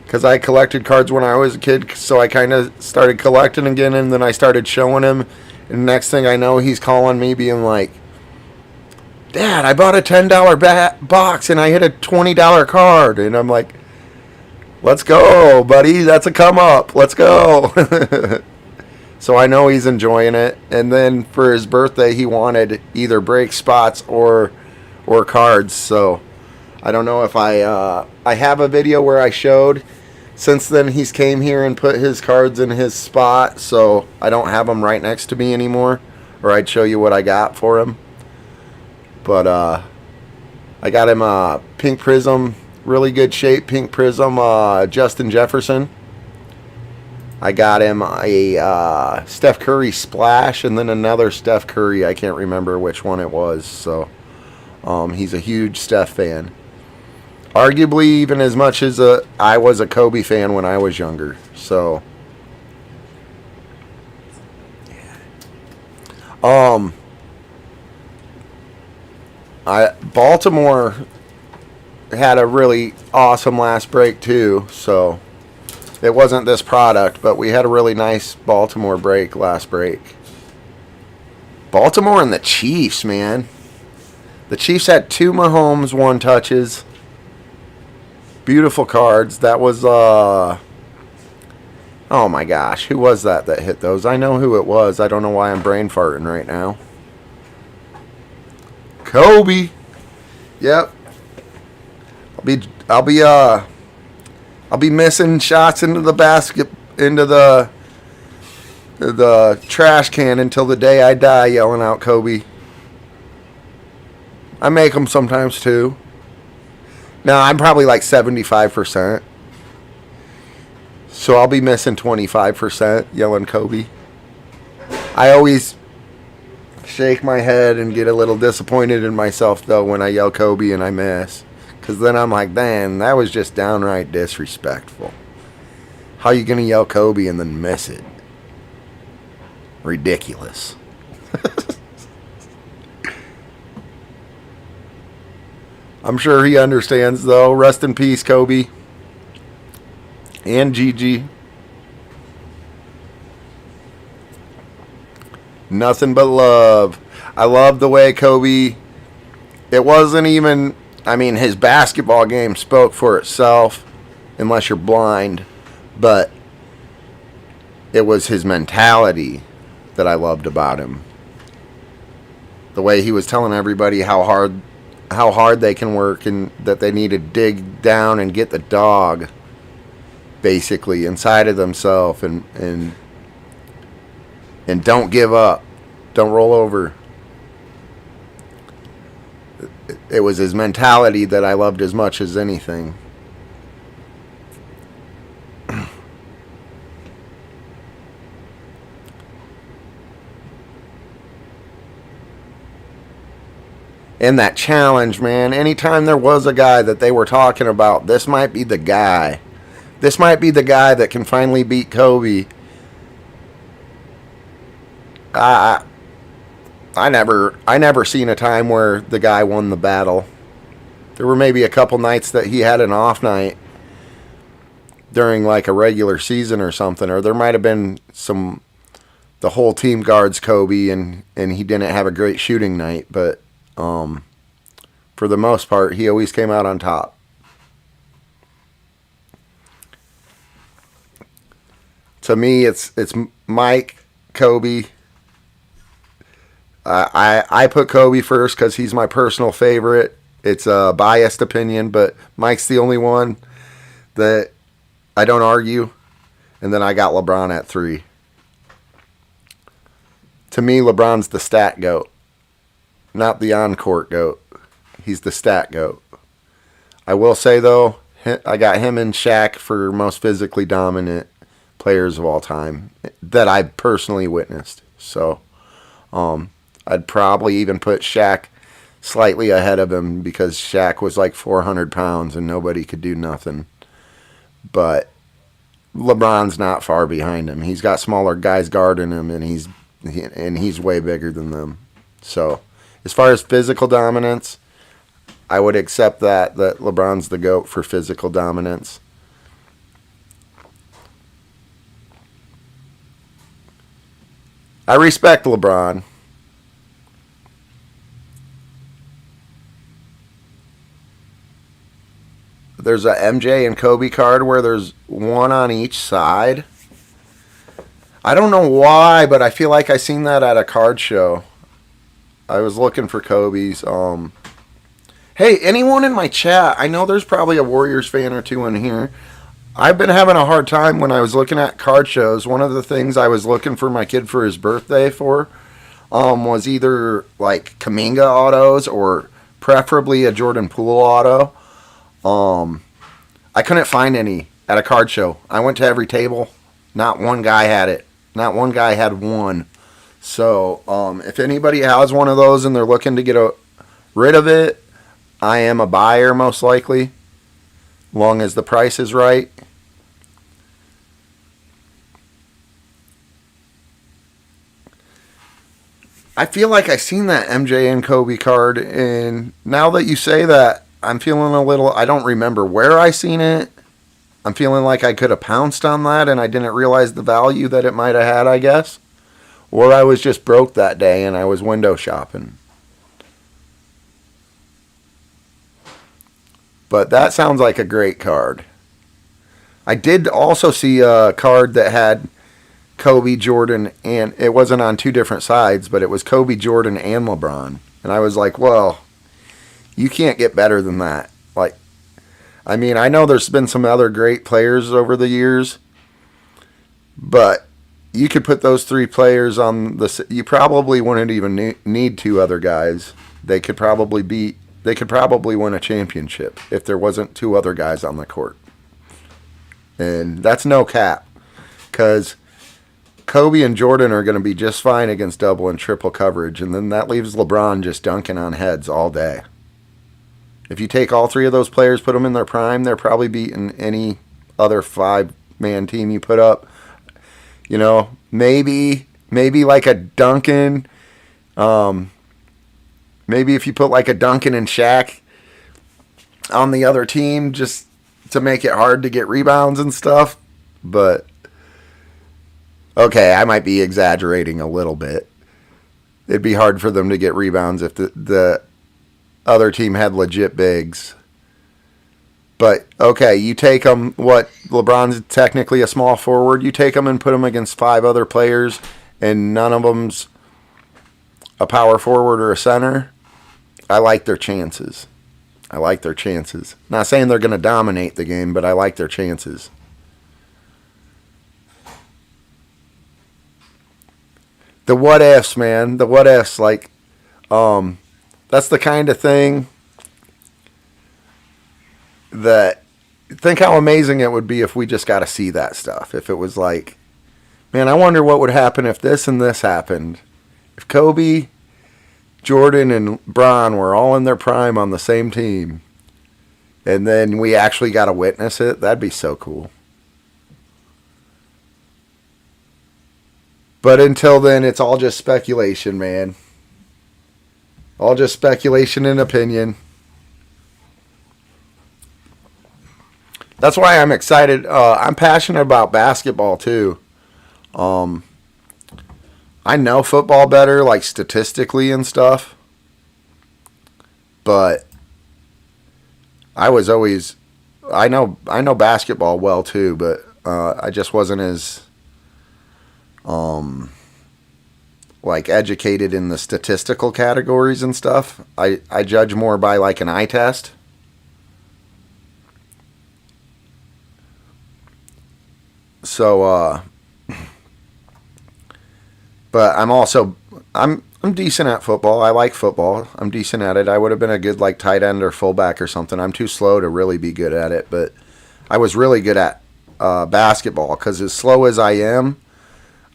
because I collected cards when I was a kid, so I kind of started collecting again, and then I started showing him, and next thing I know, he's calling me being like, Dad, I bought a $10 box, and I hit a $20 card, and I'm like, let's go, buddy, that's a come up, let's go. So I know he's enjoying it. And then for his birthday, he wanted either break spots or cards. So I don't know if I have a video where I showed. Since then, he's came here and put his cards in his spot. So I don't have them right next to me anymore. Or I'd show you what I got for him. But I got him a pink prism, really good shape pink prism, Justin Jefferson. I got him a Steph Curry splash and then another Steph Curry. I can't remember which one it was. So he's a huge Steph fan. Arguably even as much as I was a Kobe fan when I was younger. So Baltimore had a really awesome last break too. So it wasn't this product, but we had a really nice Baltimore break last break. Baltimore and the Chiefs, man. The Chiefs had 2 Mahomes 1 touches. Beautiful cards. That was, oh my gosh. Who was that hit those? I know who it was. I don't know why I'm brain farting right now. Kobe. Yep. I'll be missing shots into the basket, into the trash can until the day I die yelling out Kobe. I make them sometimes too. Now, I'm probably like 75%. So I'll be missing 25% yelling Kobe. I always shake my head and get a little disappointed in myself, though, when I yell Kobe and I miss. Because then I'm like, man, that was just downright disrespectful. How you going to yell Kobe and then miss it? Ridiculous. I'm sure he understands, though. Rest in peace, Kobe. And Gigi. Nothing but love. I love the way Kobe... It wasn't even... I mean, his basketball game spoke for itself, unless you're blind. But it was his mentality that I loved about him. The way he was telling everybody how hard they can work and that they need to dig down and get the dog, basically, inside of themselves and don't give up. Don't roll over. It was his mentality that I loved as much as anything. And that challenge, man. Anytime there was a guy that they were talking about, this might be the guy. This might be the guy that can finally beat Kobe. I never seen a time where the guy won the battle. There were maybe a couple nights that he had an off night during like a regular season or something, or there might have been the whole team guards Kobe and he didn't have a great shooting night, but for the most part, he always came out on top. To me, it's Mike, Kobe. I put Kobe first because he's my personal favorite. It's a biased opinion, but Mike's the only one that I don't argue. And then I got LeBron at 3. To me, LeBron's the stat GOAT, not the on-court GOAT. He's the stat GOAT. I will say, though, I got him and Shaq for most physically dominant players of all time that I personally witnessed. So I'd probably even put Shaq slightly ahead of him because Shaq was like 400 pounds and nobody could do nothing. But LeBron's not far behind him. He's got smaller guys guarding him, and he's way bigger than them. So as far as physical dominance, I would accept that LeBron's the GOAT for physical dominance. I respect LeBron. There's a MJ and Kobe card where there's one on each side. I don't know why, but I feel like I seen that at a card show. I was looking for Kobe's. Hey, anyone in my chat? I know there's probably a Warriors fan or two in here. I've been having a hard time when I was looking at card shows. One of the things I was looking for my kid for his birthday for was either like Kuminga autos or preferably a Jordan Poole auto. I couldn't find any at a card show. I went to every table. Not one guy had it. Not one guy had one. So, if anybody has one of those and they're looking to get rid of it, I am a buyer most likely, long as the price is right. I feel like I seen that MJ and Kobe card, and now that you say that, I'm feeling a little, I don't remember where I seen it. I'm feeling like I could have pounced on that and I didn't realize the value that it might have had, I guess. Or I was just broke that day and I was window shopping. But that sounds like a great card. I did also see a card that had Kobe, Jordan, and it wasn't on two different sides, but it was Kobe, Jordan, and LeBron. And I was like, well, you can't get better than that. Like, I mean, I know there's been some other great players over the years, but you could put those three players on the. You probably wouldn't even need two other guys. They could probably win a championship if there wasn't two other guys on the court. And that's no cap, because Kobe and Jordan are going to be just fine against double and triple coverage, and then that leaves LeBron just dunking on heads all day. If you take all three of those players, put them in their prime, they're probably beating any other five-man team you put up. You know, maybe like a Duncan. Maybe if you put like a Duncan and Shaq on the other team just to make it hard to get rebounds and stuff. But, okay, I might be exaggerating a little bit. It'd be hard for them to get rebounds if the other team had legit bigs. But, okay, you take them, LeBron's technically a small forward. You take them and put them against five other players, and none of them's a power forward or a center. I like their chances. Not saying they're going to dominate the game, but I like their chances. The what ifs, man. The what ifs, like, that's the kind of thing that, think how amazing it would be if we just got to see that stuff. If it was like, man, I wonder what would happen if this and this happened. If Kobe, Jordan, and Bron were all in their prime on the same team, and then we actually got to witness it, that'd be so cool. But until then, it's all just speculation, man. All just speculation and opinion. that's why I'm excited. I'm passionate about basketball too. Um, I know football better, like statistically and stuff, but I was always I know basketball well too, but I just wasn't as um, like educated in the statistical categories and stuff. I judge more by like an eye test. So but I'm decent at football. I like football. I'm decent at it. I would have been a good like tight end or fullback or something. I'm too slow to really be good at it, but I was really good at basketball because as slow as I am,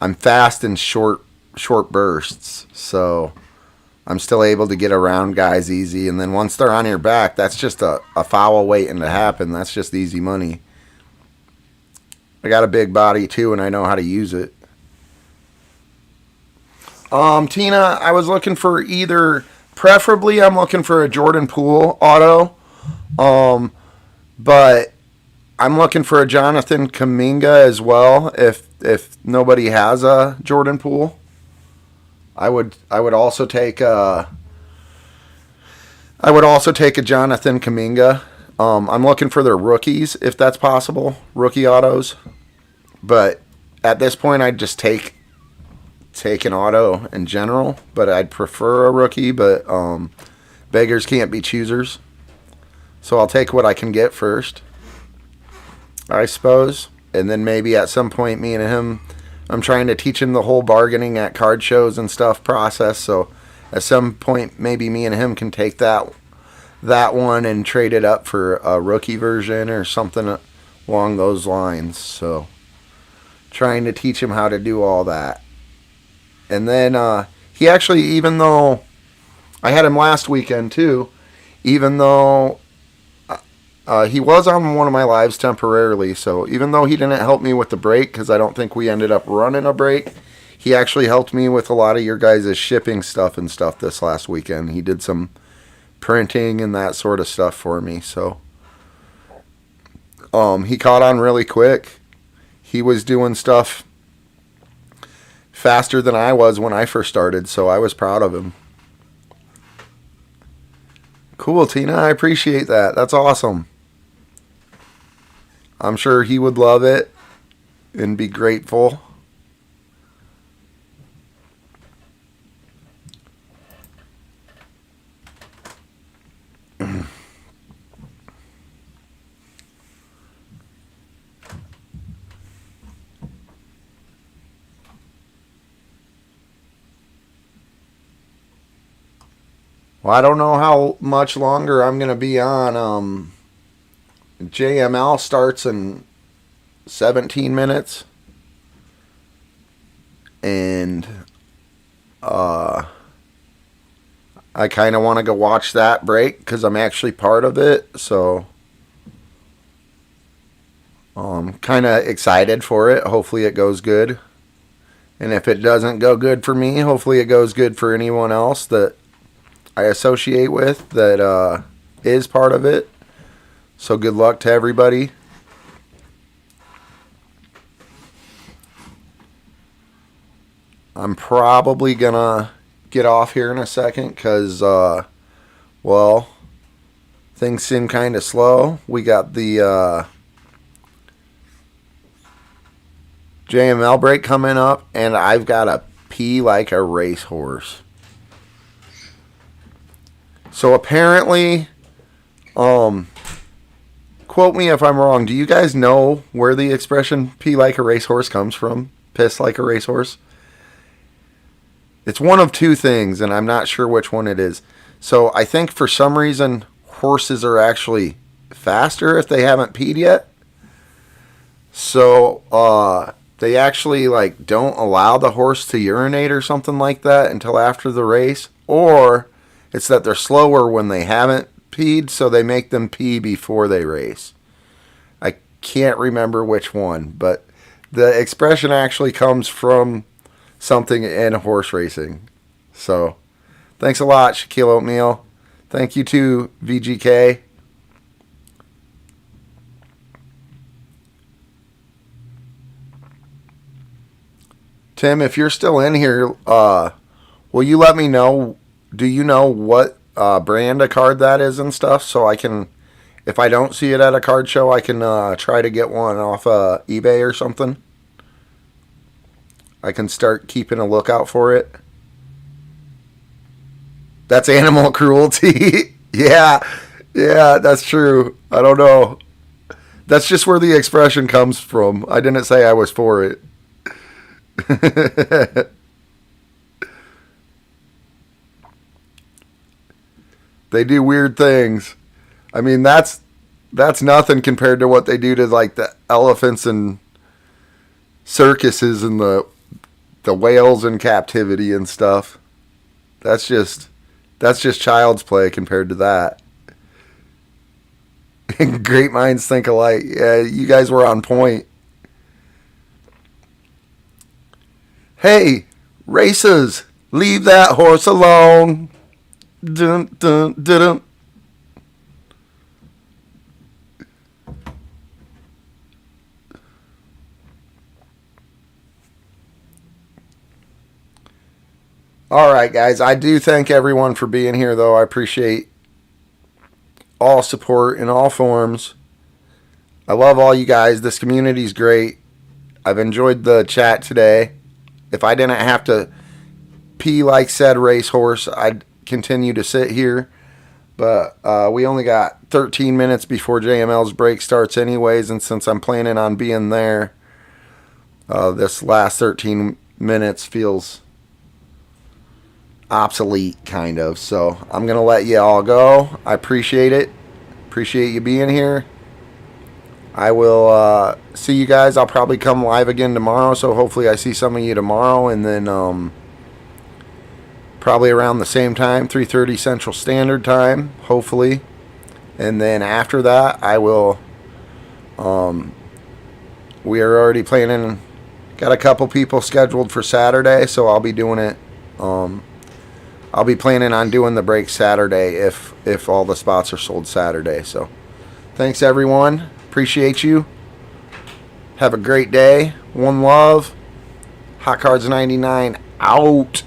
I'm fast in short bursts. So I'm still able to get around guys easy. And then once they're on your back, that's just a foul waiting to happen. That's just easy money. I got a big body too, and I know how to use it. Tina, I was looking for either, preferably, I'm looking for a Jordan Poole auto, um, but I'm looking for a Jonathan Kaminga as well. If nobody has a Jordan Poole, I would also take a Jonathan Kaminga. I'm looking for their rookies if that's possible, rookie autos. But at this point, I'd just take an auto in general. But I'd prefer a rookie. But beggars can't be choosers, so I'll take what I can get first, I suppose. And then maybe at some point, me and him, I'm trying to teach him the whole bargaining at card shows and stuff process. So at some point, maybe me and him can take that one and trade it up for a rookie version or something along those lines. So trying to teach him how to do all that. And then he actually, even though I had him last weekend too, even though he was on one of my lives temporarily, so even though he didn't help me with the break, because I don't think we ended up running a break, he actually helped me with a lot of your guys' shipping stuff and stuff this last weekend. He did some printing and that sort of stuff for me. So he caught on really quick. He was doing stuff faster than I was when I first started, so I was proud of him. Cool, Tina. I appreciate that. That's awesome. I'm sure he would love it and be grateful. Well, I don't know how much longer I'm going to be on. JML starts in 17 minutes. And I kind of want to go watch that break because I'm actually part of it. So I'm kind of excited for it. Hopefully it goes good. And if it doesn't go good for me, hopefully it goes good for anyone else that I associate with that is part of it. So good luck to everybody. I'm probably gonna get off here in a second because, well, things seem kind of slow. We got the JML break coming up, and I've got to pee like a racehorse. So apparently, quote me if I'm wrong. Do you guys know where the expression "pee like a racehorse" comes from? Piss like a racehorse. It's one of two things, and I'm not sure which one it is. So I think for some reason horses are actually faster if they haven't peed yet. So they actually like don't allow the horse to urinate or something like that until after the race, or it's that they're slower when they haven't peed, so they make them pee before they race. I can't remember which one, but the expression actually comes from something in horse racing. So, thanks a lot, Shaquille Oatmeal. Thank you to VGK. Tim, if you're still in here, will you let me know? Do you know what brand of card that is and stuff? So I can, if I don't see it at a card show, I can try to get one off eBay or something. I can start keeping a lookout for it. That's animal cruelty. Yeah, that's true. I don't know. That's just where the expression comes from. I didn't say I was for it. They do weird things. I mean, that's nothing compared to what they do to like the elephants and circuses and the whales in captivity and stuff. That's just child's play compared to that. Great minds think alike. Yeah, you guys were on point. Hey, races, leave that horse alone. Dun, dun, dun, dun. All right, guys. I do thank everyone for being here, though. I appreciate all support in all forms. I love all you guys. This community's great. I've enjoyed the chat today. If I didn't have to pee like said racehorse, I'd continue to sit here. But we only got 13 minutes before JML's break starts anyways, and since I'm planning on being there, this last 13 minutes feels obsolete, kind of. So I'm going to let you all go. I appreciate it. Appreciate you being here. I will see you guys. I'll probably come live again tomorrow, so hopefully I see some of you tomorrow, and then probably around the same time, 3:30 Central Standard Time, hopefully. And then after that, I will, we are already planning, got a couple people scheduled for Saturday, so I'll be doing it, I'll be planning on doing the break Saturday if all the spots are sold Saturday. So thanks, everyone. Appreciate you. Have a great day. One love. Hot Cards 99 out.